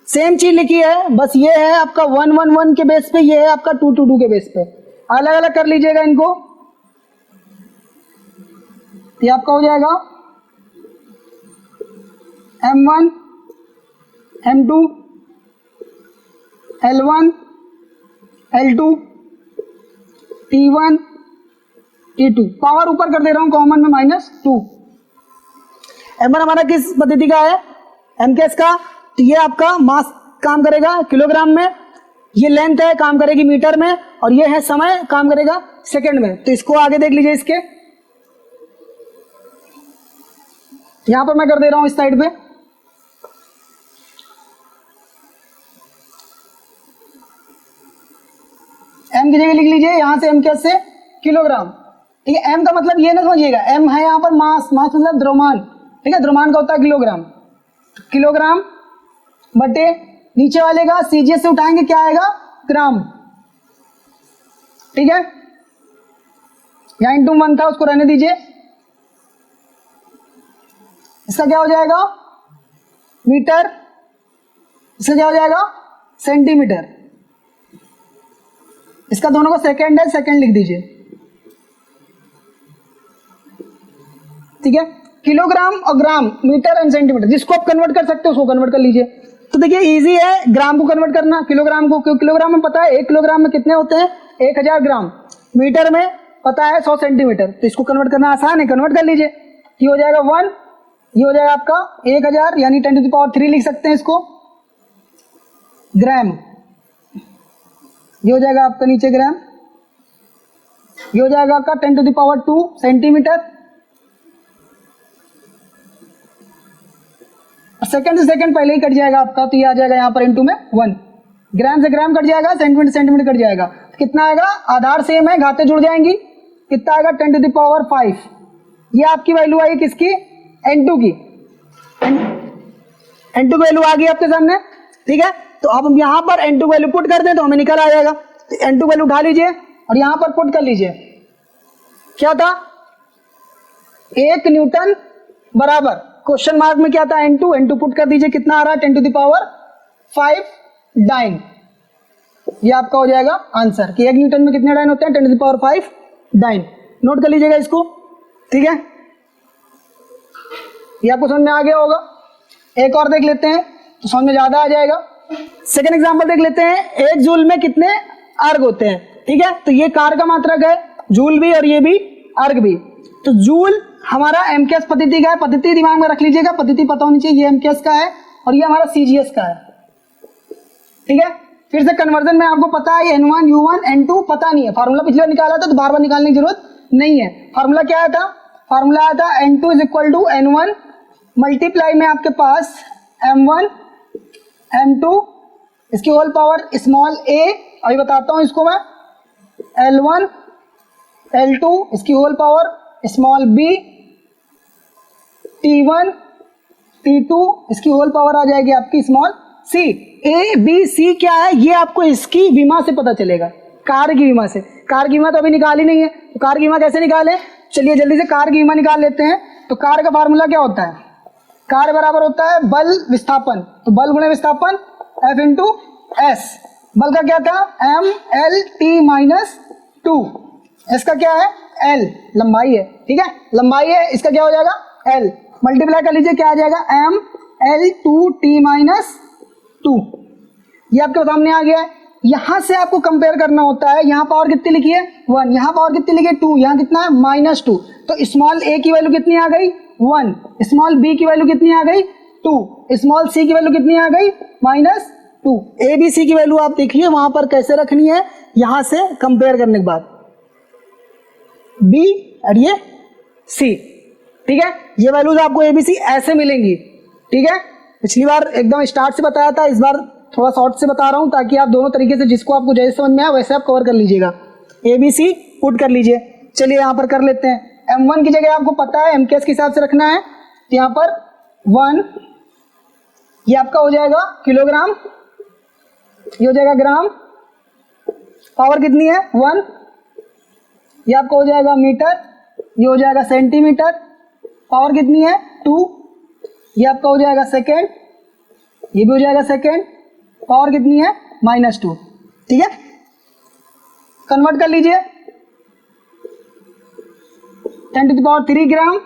same चीज लिखी है, बस ये है आपका 1 1 1 के बेस पे, ये है आपका 2 2 2 के बेस पे। अलग अलग कर लीजिएगा इनको, ये आपका हो जाएगा m1 m2 L1 L2 T1 T2, power ऊपर कर दे रहा हूं कॉमन में, -2। m1 हमारा किस पद्धति का है, एमकेएस का। तो ये आपका मास काम करेगा किलोग्राम में, ये लेंथ है काम करेगी मीटर में, और ये है समय काम करेगा सेकंड में। तो इसको आगे देख लीजिए, इसके यहां पर मैं कर दे रहा हूं इस साइड पे, एम की जगह लिख लीजिए यहां से एमकेएस से किलोग्राम, ठीक है। एम का मतलब ये ना समझिएगा, एम है यहाँ पर मास, मास मतलब द्रव्यमान, ठीक है, द्रव्यमान का होता है किलोग्राम, किलोग्राम बटे नीचे वाले का सीजीएस से उठाएंगे क्या आएगा, ग्राम। ठीक है, यहां इंटू 1 था उसको रहने दीजिए। इसका क्या हो जाएगा, मीटर, इसका क्या हो जाएगा, सेंटीमीटर। इसका दोनों को सेकंड है, सेकंड लिख दीजिए। ठीक है, किलोग्राम और ग्राम, मीटर एंड सेंटीमीटर, जिसको आप कन्वर्ट कर सकते हो उसको कन्वर्ट कर लीजिए। तो देखिए इजी है ग्राम को कन्वर्ट करना किलोग्राम को, क्योंकि किलोग्राम में पता है 1 किलोग्राम में कितने होते हैं, 1000 ग्राम। मीटर में पता है 100 सेंटीमीटर, तो इसको कन्वर्ट करना आसान है, कन्वर्ट कर लीजिए। ये हो जाएगा 1, ये हो जाएगा आपका 1000 यानी 10⁻³ लिख सकते हैं इसको, ग्राम। ये हो जाएगा आपका नीचे ग्राम, ये हो जाएगा आपका 10⁻² सेंटीमीटर। सेकंड से सेकंड पहले ही कट जाएगा आपका, तो ये आ जाएगा यहाँ पर इंटू में 1। ग्राम से ग्राम कट जाएगा, सेंटीमीटर सेंटीमीटर कट जाएगा, तो कितना आएगा, आधार सेम है, घातें जुड़ जाएंगी, कितना आएगा 10⁵। ये आपकी वैल्यू आई किसकी, N2 की, N2 वैल्यू आ गई आपके सामने। ठीक है, तो अब हम यहाँ पर N2 वैल्यू पुट कर दें तो हमें निकल आ जाएगा। तो N2 वैल्यू उठा लीजिए और यहाँ पर पुट कर लीजिए, क्या था, 1 न्यूटन बराबर, क्वेश्चन मार्क में क्या था, N2 पुट कर दीजिए, कितना आ रहा है 10⁵ डाइन। ये आपका हो जाएगा आंसर कि 1 न्यूटन में कितने डाइन होते हैं, 10⁵ डाइन। नोट कर लीजिएगा इसको। ठीक है, ये आपको समझ में आ गया होगा। एक और देख लेते हैं तो समझ में ज्यादा आ जाएगा। सेकेंड एग्जाम्पल देख लेते हैं, 1 जूल में कितने अर्ग होते हैं। ठीक है, तो ये कार का मात्रक है, जूल भी और ये भी अर्ग भी। तो जूल हमारा एमकेएस पद्धति का है, पद्धति दिमाग में रख लीजिएगा, पद्धति पता होनी चाहिए। ये एमकेएस का है और ये हमारा सीजीएस का है। ठीक है, फिर से कन्वर्जन में आपको पता है N1 U1 N2 पता नहीं है, फार्मूला पिछले बार निकाला था तो बार बार निकालने की जरूरत नहीं है। फार्मूला क्या आया था, फार्मूला आया था N2 = N1 मल्टीप्लाई में आपके पास M1 M2 इसकी होल पावर स्मॉल a, अभी बताता हूं इसको मैं, L1 L2 इसकी whole power small b, T1 T2 इसकी होल पावर आ जाएगी आपकी small c। A B C क्या है ये आपको इसकी विमा से पता चलेगा, कार की विमा से। कार की विमा तो अभी निकाली नहीं है, तो कार की विमा कैसे निकाले, चलिए जल्दी से कार की विमा निकाल लेते हैं। तो कार का फार्मूला क्या होता है, कार बराबर होता है बल विस्थापन, तो बल गुणे विस्थापन F × S। बल का क्या था M/L/T-2, इसका क्या है L, लंबाई है। ठीक है, लंबाई है, इसका क्या हो जाएगा L, मल्टीप्लाई कर लीजिए, क्या आ जाएगा M/L/2T-2। ये आपके सामने आ गया है। यहां से आपको कंपेयर करना होता है, यहाँ पावर कितनी लिखी है 1, यहाँ पावर कितनी लिखी है 2, यहाँ कितना है -2। तो स्मॉल a की वैल्यू कितनी आ गई 1, स्मॉल b की वैल्यू कितनी आ गई 2, स्मॉल c की वैल्यू कितनी आ गई -2। a b c की वैल्यू आप देखिए वहां पर कैसे रखनी है, यहां से कंपेयर करने के बाद b और ये c। ठीक है, ये वैल्यूज आपको a b c ऐसे मिलेंगी। ठीक है, पिछली बार एकदम स्टार्ट से बताया था, इस बार थोड़ा शॉर्ट से बता रहा हूं ताकि आप दोनों तरीके से जिसको आपको जैसे समझ में आए वैसे आप कवर कर लीजिएगा। ए बी सी पुट कर लीजिए। चलिए यहाँ पर कर लेते हैं। M1 की जगह आपको पता है MKS के हिसाब से रखना है, तो यहाँ पर 1 ये आपका हो जाएगा किलोग्राम, ये हो जाएगा ग्राम, पावर कितनी है 1, ये आपका हो जाएगा मीटर, ये हो जाएगा सेंटीमीटर, पावर कितनी है 2, ये आपका हो जाएगा सेकेंड, ये भी हो जाएगा सेकेंड, पावर कितनी है -2। ठीक है, कन्वर्ट कर लीजिए 10⁻³ ग्राम,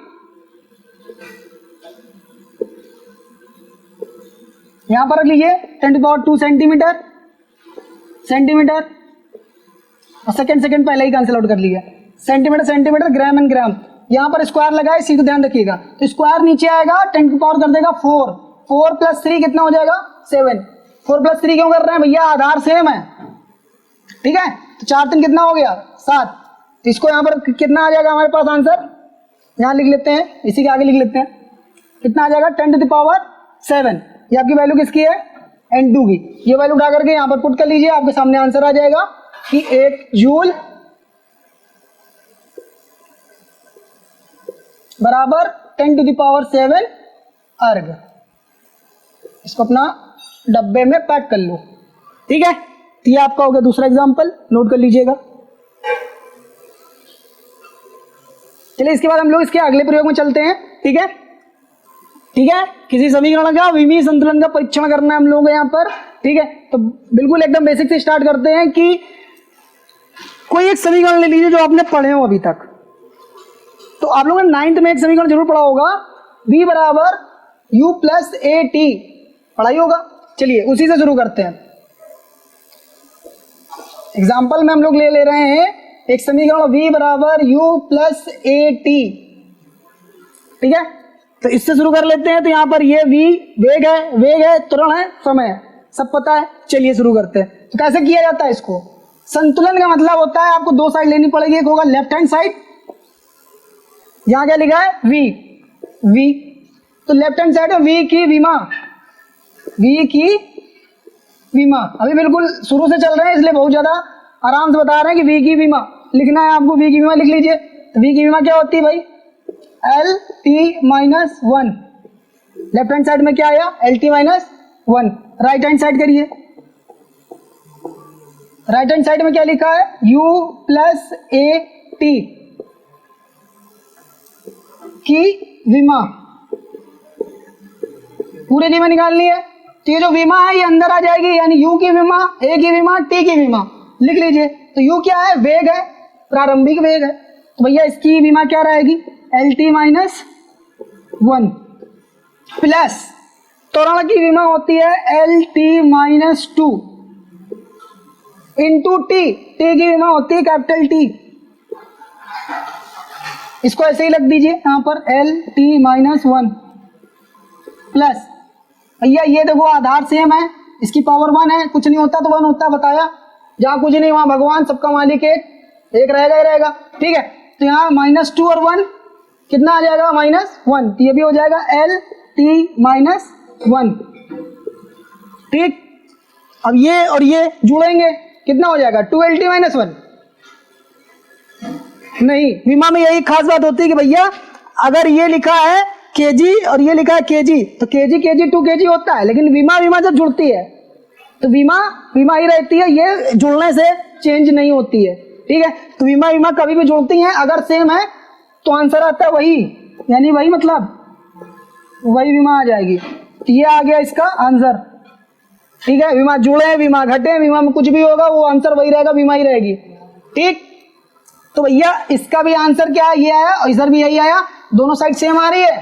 यहां पर रख लीजिए 10⁻² सेंटीमीटर, सेंटीमीटर और सेकेंड पहले ही कैंसिल आउट कर लिया, सेंटीमीटर सेंटीमीटर, ग्राम एंड ग्राम। यहां पर स्क्वायर लगाए, इसी को ध्यान रखिएगा। तो स्क्वायर नीचे आएगा 10 की पावर कर देगा 4, 4 + 3 कितना हो जाएगा 7। 4 + 3 क्यों कर रहे हैं भैया, आधार सेम है। ठीक है, तो 4 3 कितना हो गया 7, तो इसको यहाँ पर कितना आ जाएगा हमारे पास आंसर, यहाँ लिख लेते हैं, इसी के आगे लिख लेते हैं, कितना आ जाएगा 10⁻7। ये आपकी वैल्यू किसकी है N2 की। ये वैल्यू उठा करके यहाँ पर पुट कर लीजिए, आपके सामने आंसर आ जाएगा कि 1 जूल बराबर 10⁻7 अर्ग। इसको अपना डब्बे में पैक कर लो, ठीक है। तो ये आपका हो गया दूसरा एग्जाम्पल, नोट कर लीजिएगा। चलिए इसके बाद हम लोग इसके अगले प्रयोग में चलते हैं, ठीक है। ठीक है, किसी समीकरण का विमीय संतुलन का परीक्षण करना है हम लोगों को यहाँ पर, ठीक है। तो बिल्कुल एकदम बेसिक से स्टार्ट करते हैं कि कोई एक समीकरण ले लीजिए जो आपने पढ़े हो अभी तक। तो आप लोगों ने 9th में एक समीकरण जरूर पढ़ा होगा, v बराबर u प्लस ए टी, पढ़ाई होगा। चलिए उसी से शुरू करते हैं। एग्जाम्पल में हम लोग ले रहे हैं एक समीकरण v बराबर u प्लस ए टी, ठीक है। तो इससे शुरू कर लेते हैं। तो यहाँ पर ये v वेग है, त्वरण है, समय है, सब पता है। चलिए शुरू करते हैं। तो कैसे किया जाता है इसको? संतुलन का मतलब होता है आपको दो साइड लेनी पड़ेगी। एक होगा लेफ्ट हैंड साइड, यहाँ क्या लिखा है v, तो लेफ्ट हैंड साइड है v की विमा। अभी बिल्कुल शुरू से चल रहे हैं इसलिए बहुत ज्यादा आराम से बता रहे हैं कि v की विमा लिखना है आपको। v की विमा लिख लीजिए। तो v की विमा क्या होती है भाई? L T minus one. Left hand side में क्या आया? L T minus one. Right hand side करिए। राइट हैंड साइड में क्या लिखा है? u प्लस ए टी की विमा, पूरे विमा निकालनी है। तो ये जो विमा है ये अंदर आ जाएगी, यानी u की विमा, a की विमा, t की विमा लिख लीजिए। तो u क्या है? वेग है, प्रारंभिक वेग है। तो भैया इसकी विमा क्या रहेगी? L T minus one plus त्वरण की विमा होती है L T minus two into T, T की विमा होती है कैपिटल टी। इसको ऐसे ही लग दीजिए यहाँ पर L T minus one plus, भैया ये देखो आधार सेम है, इसकी पावर 1 है, कुछ नहीं होता तो 1 होता है, बताया। जहाँ कुछ नहीं वहां भगवान, सबका मालिक एक रहेगा ही रहेगा, ठीक है। तो यहाँ -2 और 1 कितना आ जाएगा? -1। तो ये भी हो जाएगा एल टी माइनस वन, ठीक। अब ये और ये जुड़ेंगे, कितना हो जाएगा? 2LT minus one. नहीं, विमा में यही खास बात होती है कि भैया अगर ये लिखा है केजी और ये लिखा है केजी, तो केजी 2 केजी होता है, लेकिन विमा जब जुड़ती है तो विमा ही रहती है, ये जुड़ने से चेंज नहीं होती है, ठीक है। तो विमा कभी भी जुड़ती हैं, अगर सेम है तो आंसर आता है वही, यानी वही मतलब वही विमा आ जाएगी। तो ये आ गया इसका आंसर, ठीक है। विमा जुड़े, विमा घटे, विमा में कुछ भी होगा वो आंसर वही रहेगा, विमा ही रहेगी, ठीक। तो भैया इसका भी आंसर क्या है? ये आया और इधर भी यही आया, दोनों साइड सेम आ रही है।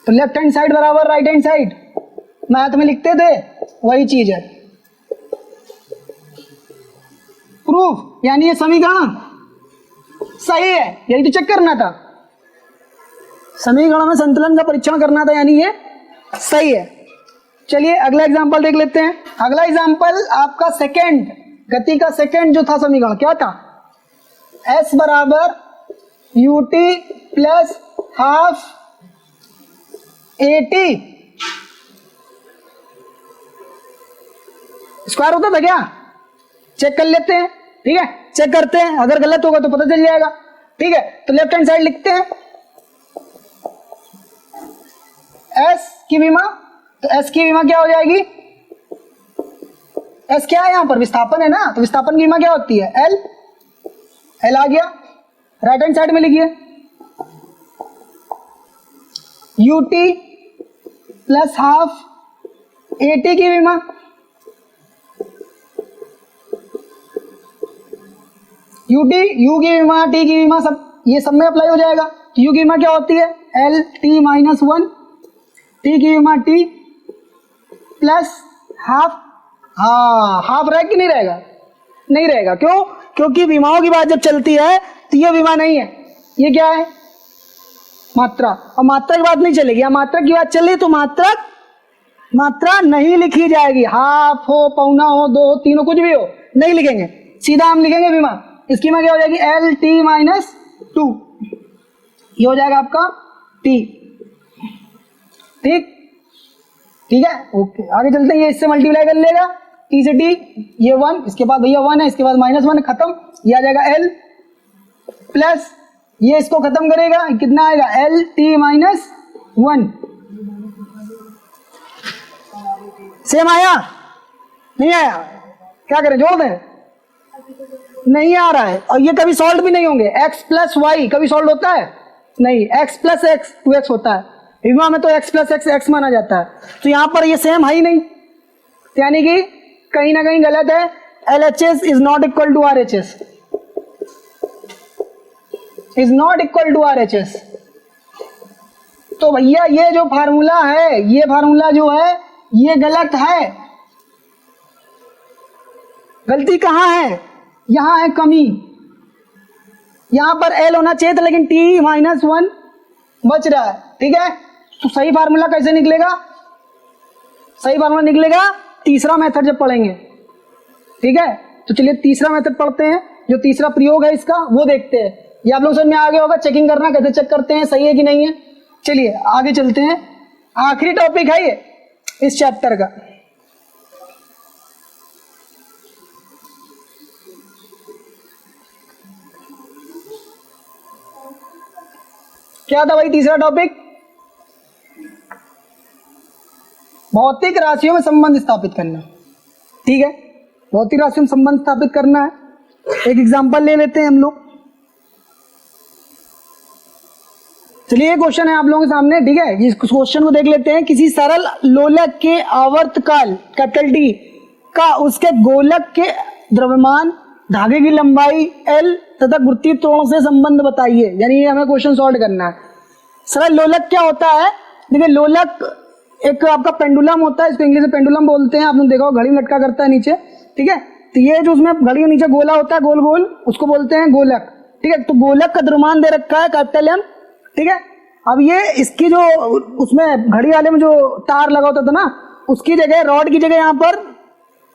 तो लेफ्ट हैंड साइड बराबर राइट हैंड साइड, मैथ में लिखते थे वही चीज है। प्रूफ यानी ये समीकरण सही है, यही तो चेक करना था। समीकरण में संतुलन का परीक्षण करना था, यानी ये सही है। चलिए अगला एग्जांपल देख लेते हैं। अगला एग्जांपल आपका सेकंड, गति का सेकंड जो था समीकरण क्या था? s बराबर ut plus half at square होता था क्या? चेक कर लेते हैं, ठीक है। चेक करते हैं, अगर गलत होगा तो पता चल जाएगा, ठीक है। तो लेफ्ट हैंड साइड लिखते हैं s की विमा, तो s की विमा क्या हो जाएगी? s क्या है यहाँ पर? विस्थापन है ना, तो विस्थापन की विमा क्या होती है? l आ गया। राइट हैंड साइड में लिखिए ut प्लस हाफ at की विमा, u की विमा, t की विमा, सब ये सब में अप्लाई हो जाएगा। तो u की विमा क्या होती है? L T minus one, t की विमा t प्लस हाफ। हाँ, हाफ रहेगा कि नहीं रहेगा? नहीं रहेगा, क्यों? क्योंकि विमाओं की बात जब चलती है तो ये विमा नहीं है, ये क्या है? मात्रा। और मात्रा की बात नहीं चलेगी, या मात्रा की बात चल रही तो मात्रा नहीं लिखी जाएगी। हाफ हो, पौना हो, दो हो, तीन हो, कुछ भी हो, नहीं लिखेंगे, सीधा हम लिखेंगे विमा। इसकी विमा क्या हो जाएगी? एल टी माइनस टू, ये हो जाएगा आपका टी, ठीक है। ओके, आगे चलते हैं। ये इससे मल्टीप्लाई कर लेगा, टी से टी, ये 1, इसके बाद भैया 1 है, इसके बाद -1 है, खत्म। ये आ जाएगा एल प्लस ये इसको खत्म करेगा, कितना आएगा एल टी माइनस 1। सेम आया नहीं आया? क्या करें, जोड़ दें? नहीं आ रहा है। और ये कभी सॉल्व भी नहीं होंगे। x प्लस वाई कभी सॉल्व होता है? नहीं। x प्लस एक्स 2x होता है। विमा में तो x प्लस एक्स x माना जाता है। तो यहां पर ये सेम है ही नहीं, यानी कि कहीं ना कहीं गलत है। LHS is not equal to RHS, is not equal to RHS। तो भैया ये जो फार्मूला है, ये फार्मूला जो है ये गलत है। गलती कहाँ है? यहां है कमी। यहां पर L होना चाहिए था, लेकिन T माइनस 1 बच रहा है। ठीक है, तो सही फार्मूला कैसे निकलेगा? सही फार्मूला निकलेगा तीसरा मेथड जब पढ़ेंगे। ठीक है, तो चलिए तीसरा मेथड पढ़ते हैं। जो तीसरा प्रयोग है इसका वो देखते हैं। ये आप लोग समझ में आ गया होगा। चेकिंग करना कैसे चेक करते हैं, सही है कि नहीं है। चलिए आगे चलते हैं। आखिरी टॉपिक है ये इस चैप्टर का। क्या था भाई तीसरा टॉपिक? भौतिक राशियों में संबंध स्थापित करना। ठीक है, भौतिक राशियों में संबंध स्थापित करना है। एक एग्जांपल ले लेते हैं हम लोग। चलिए ये क्वेश्चन है आप लोगों के सामने। ठीक है, इस क्वेश्चन को देख लेते हैं। किसी सरल लोलक के आवर्तकाल कैपिटल डी का उसके गोलक के द्रव्यमान, धागे की लंबाई L तथा गुरुत्वीय त्वरण से संबंध बताइए। यानी ये हमें क्वेश्चन सॉल्व करना है। सरल लोलक क्या होता है? देखिए, लोलक एक आपका पेंडुलम होता है, इसको इंग्लिश में पेंडुलम बोलते हैं। आपने देखा घड़ी में लटका करता है नीचे। ठीक है, तो ये जो उसमें घड़ी के नीचे गोला होता है गोल गोल, उसको बोलते हैं गोलक। ठीक है, तो गोलक का द्रव्यमान दे रखा है कैपिटल M। ठीक है, अब ये इसकी जो उसमें घड़ी वाले में जो तार लगा होता था ना, उसकी जगह रॉड की जगह यहाँ पर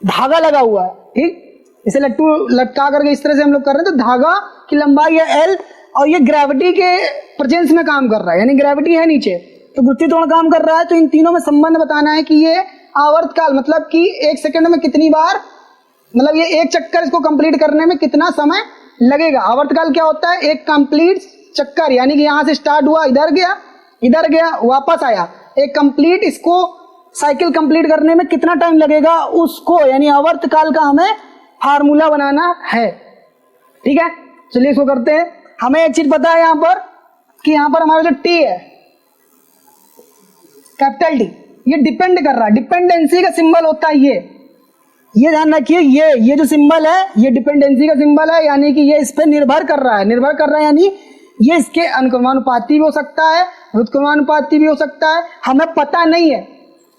धागा लगा हुआ है। ठीक, इसे लट्टू लटका करके इस तरह से हम लोग कर रहे हैं। तो धागा की लंबाई है L और ये ग्रेविटी के प्रेजेंस में काम कर रहा है, यानी ग्रेविटी है नीचे, तो गुरुत्वीय त्वरण काम कर रहा है। तो इन तीनों में संबंध बताना है कि ये आवर्तकाल मतलब कि एक सेकंड में कितनी बार, मतलब ये एक चक्कर इसको कंप्लीट करने में कितना समय लगेगा। आवर्तकाल क्या होता है? एक कंप्लीट चक्कर, यानी कि यहां से स्टार्ट हुआ, इधर गया वापस आया। एक कंप्लीट इसको साइकिल कंप्लीट करने में कितना टाइम लगेगा उसको, यानी आवर्तकाल का हमें फार्मूला बनाना है। ठीक है, चलिए इसको करते हैं। हमें एक चीज पता है यहाँ पर कि यहाँ पर हमारा जो T है कैपिटल T, ये डिपेंड कर रहा है, डिपेंडेंसी का सिंबल होता है ये ध्यान रखिए। ये जो सिंबल है ये डिपेंडेंसी का सिंबल है, यानी कि ये इस पर निर्भर कर रहा है, यानी ये इसके अनुक्रमानुपाती भी हो सकता है, व्युत्क्रमानुपाती भी हो सकता है। हमें पता नहीं है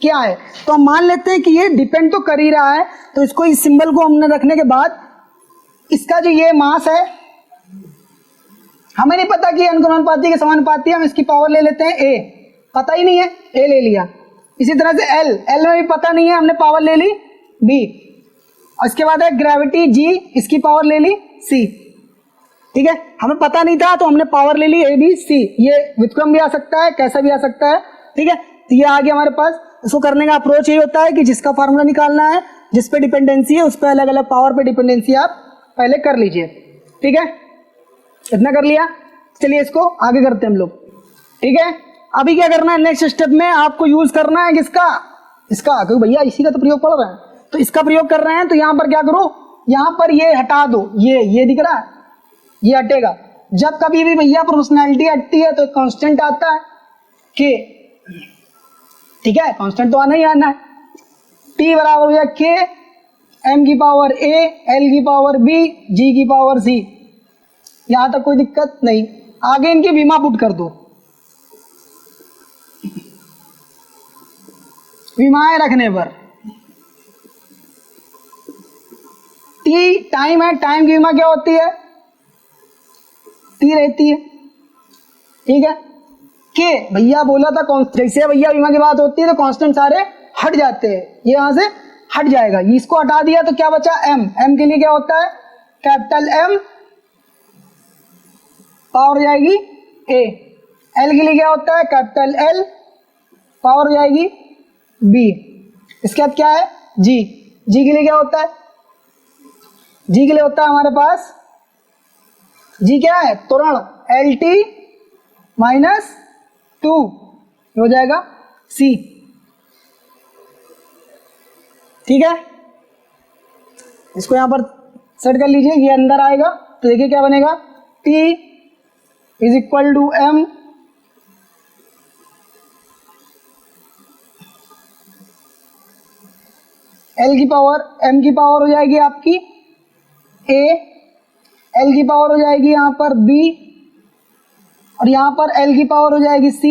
क्या है, तो हम मान लेते हैं कि ये डिपेंड तो कर ही रहा है। तो इसको, इस सिंबल को हमने रखने के बाद इसका जो ये मास है, हमें नहीं पता कि अनुक्रमानुपाती के समानुपाती, हम इसकी पावर ले लेते हैं A, पता ही नहीं है A ले लिया। इसी तरह से L में भी पता नहीं है, हमने पावर ले ली B। और इसके बाद है ग्रेविटी G, इसकी पावर ले ली C। ठीक है, हमें पता नहीं था तो हमने पावर ले ली ABC। ये व्युत्क्रम भी आ सकता है, कैसा भी आ सकता है। ठीक है, तो ये आ गया हमारे पास। इसको करने का अप्रोच ये होता है कि जिसका फार्मूला निकालना है, जिस पे डिपेंडेंसी है, उस पर अलग अलग पावर पे डिपेंडेंसी आप पहले कर लीजिए। ठीक है, इतना कर लिया। चलिए इसको आगे करते हैं हम लोग। ठीक है, अभी क्या करना है, नेक्स्ट स्टेप में आपको यूज करना है किसका, इसका, क्योंकि भैया इसी का तो प्रयोग पढ़ रहे हैं, तो इसका प्रयोग कर रहे हैं। तो यहाँ पर क्या करो, यहाँ पर ये हटा दो, ये दिख रहा है, ये हटेगा। जब कभी भी भैया प्रोपोर्शनैलिटी हटती है तो कांस्टेंट आता है के। ठीक है, कांस्टेंट तो आना ही आना है। T बराबर हो जाए K, M की पावर A, L की पावर B, G की पावर C। यहां तक कोई दिक्कत नहीं। आगे इनकी विमा पुट कर दो, विमाएं रखने पर T टाइम है, टाइम की विमा क्या होती है, T रहती है। ठीक है, के भैया बोला था, जैसे भैया विमा की बात होती है तो कांस्टेंट सारे हट जाते हैं, ये यहां से हट जाएगा। इसको हटा दिया तो क्या बचा, M के लिए क्या होता है कैपिटल M, पावर हो जाएगी A। L के लिए क्या होता है कैपिटल L, पावर हो जाएगी B। इसके बाद क्या है G के लिए क्या होता है, G के लिए होता है हमारे पास, G क्या है त्वरण, एल टी माइनस 2 हो जाएगा सी। ठीक है, इसको यहां पर सेट कर लीजिए, ये अंदर आएगा तो देखिए क्या बनेगा, T is equal to M L की पावर M की पावर हो जाएगी आपकी A, L की पावर हो जाएगी यहाँ पर B, और यहाँ पर L की पावर हो जाएगी C,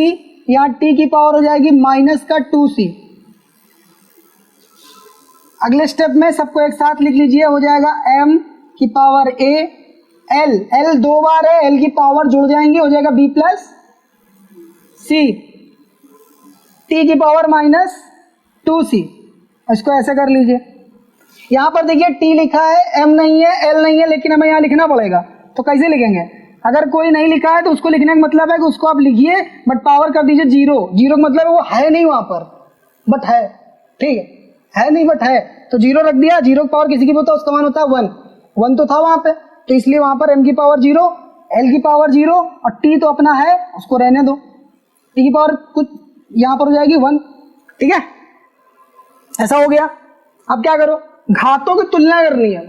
यहाँ T की पावर हो जाएगी माइनस का 2C। अगले स्टेप में सबको एक साथ लिख लीजिए, हो जाएगा M की पावर A, L दो बार है, L की पावर जुड़ जाएंगे, हो जाएगा B प्लस C, T की पावर माइनस 2C। इसको ऐसे कर लीजिए। यहाँ पर देखिए T लिखा है, M नहीं है, L नहीं है, लेकिन हमें यहाँ लिखना पड़ेगा, तो कैसे लिखेंगे? अगर कोई नहीं लिखा है तो उसको लिखने का मतलब है कि उसको आप लिखिए बट पावर कर दीजिए 0। 0 का मतलब है वो है नहीं वहां पर, बट है। ठीक है नहीं बट है, तो 0 रख दिया। 0 की पावर किसी की होता है उसका मान होता है 1, 1 तो था वहां पे, तो इसलिए वहां पर M की पावर 0, L की पावर 0 और T तो अपना है, उसको रहने दो। T की पावर कुछ यहाँ पर हो जाएगी 1। ठीक है, ऐसा हो गया। अब क्या करो, घातों की तुलना करनी है।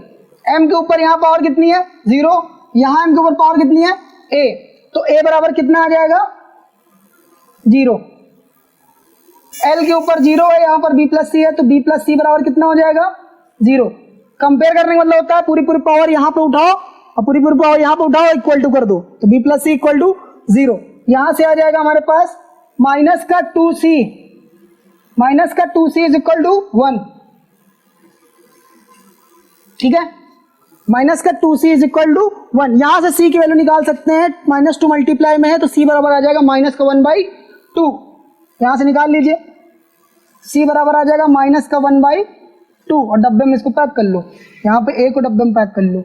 M के ऊपर यहाँ पावर कितनी है 0, यहाँ M के ऊपर पावर कितनी है A, तो A बराबर कितना आ जाएगा 0। L के ऊपर 0 है, यहाँ पर B प्लस C है, तो B प्लस C बराबर कितना हो जाएगा 0। कंपेयर करने का मतलब होता है पूरी पूरी पावर यहाँ पे उठाओ और पूरी पूरी पावर यहाँ पे उठाओ, इक्वल टू कर दो, तो B plus C equal to 0। यहाँ से आ जाएगा हमारे पास माइनस का 2C, माइनस का 2C इज इक्वल टू 1। ठीक है, माइनस का 2C इज इक्वल टू 1। यहां से C की वैल्यू निकाल सकते हैं, -2 मल्टीप्लाई में है तो C बराबर आ जाएगा माइनस का 1/2। यहां से निकाल लीजिए, C बराबर आ जाएगा माइनस का 1/2, और डब्बे में इसको पैक कर लो, यहाँ पे A को डब्बे में पैक कर लो।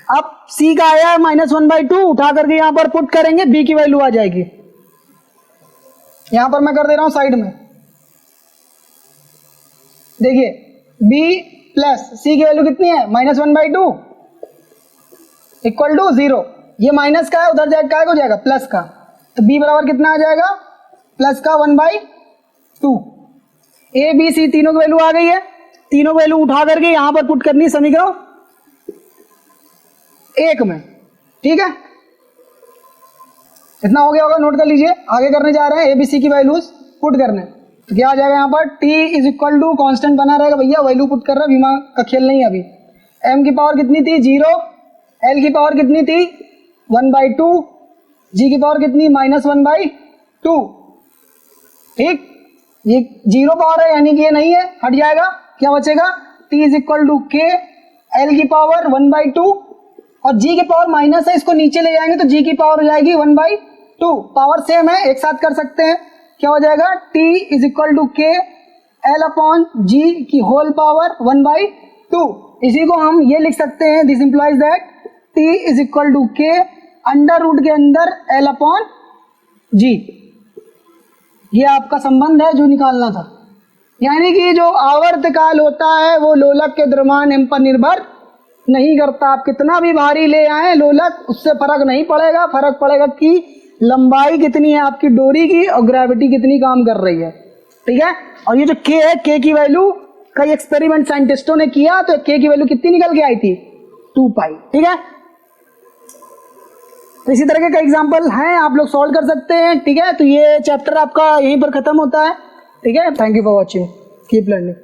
अब C का आया है -1/2, उठा करके यहाँ पर पुट करेंगे, B की वैल्यू आ जाएगी। यहां पर मैं कर दे रहा हूं साइड में, देखिए B प्लस C की वैल्यू कितनी है -1/2 इक्वल टू 0। ये माइनस का है, उधर जाएगा क्या हो जाएगा प्लस का, तो B बराबर कितना आ जाएगा प्लस का 1/2। A B C तीनों की वैल्यू आ गई है, तीनों वैल्यू उठा करके यहां पर पुट करनी है समीकरण 1 में। ठीक है, इतना हो गया होगा, नोट कर लीजिए। आगे करने जा रहे हैं A B C की वैल्यूज पुट करने, तो क्या आ जाएगा यहाँ पर T is equal to constant बना रहेगा, भैया वैल्यू पुट कर रहा है, दिमाग का खेल नहीं है अभी। M की पावर कितनी थी 0, L की पावर कितनी थी 1/2, G की पावर कितनी -1/2। ठीक, ये 0 पावर है यानी कि ये नहीं है, हट जाएगा, क्या बचेगा T is equal to K, L की पावर 1/2 और G की पावर माइनस है, इसको नीचे ले जाएंगे तो G की पावर हो जाएगी 1/2। पावर सेम है, एक साथ कर सकते हैं, क्या हो जाएगा T is equal to K L upon G की होल पावर 1/2। इसी को हम ये लिख सकते हैं, this implies that T is equal to K under root के अंदर L अपॉन G। ये आपका संबंध है जो निकालना था, यानी कि जो आवर्तकाल होता है वो लोलक के द्रव्यमान M पर निर्भर नहीं करता। आप कितना भी भारी ले आए लोलक, उससे फर्क नहीं पड़ेगा, फर्क पड़ेगा कि लंबाई कितनी है आपकी डोरी की और ग्रेविटी कितनी काम कर रही है। ठीक है, और ये जो K है, K की वैल्यू कई एक्सपेरिमेंट साइंटिस्टों ने किया तो K की वैल्यू कितनी निकल के आई थी 2π। ठीक है, तो इसी तरह के कई एग्जांपल हैं, आप लोग सॉल्व कर सकते हैं। ठीक है, तो ये चैप्टर आपका यहीं पर खत्म होता है। ठीक है, thank you for watching, keep learning.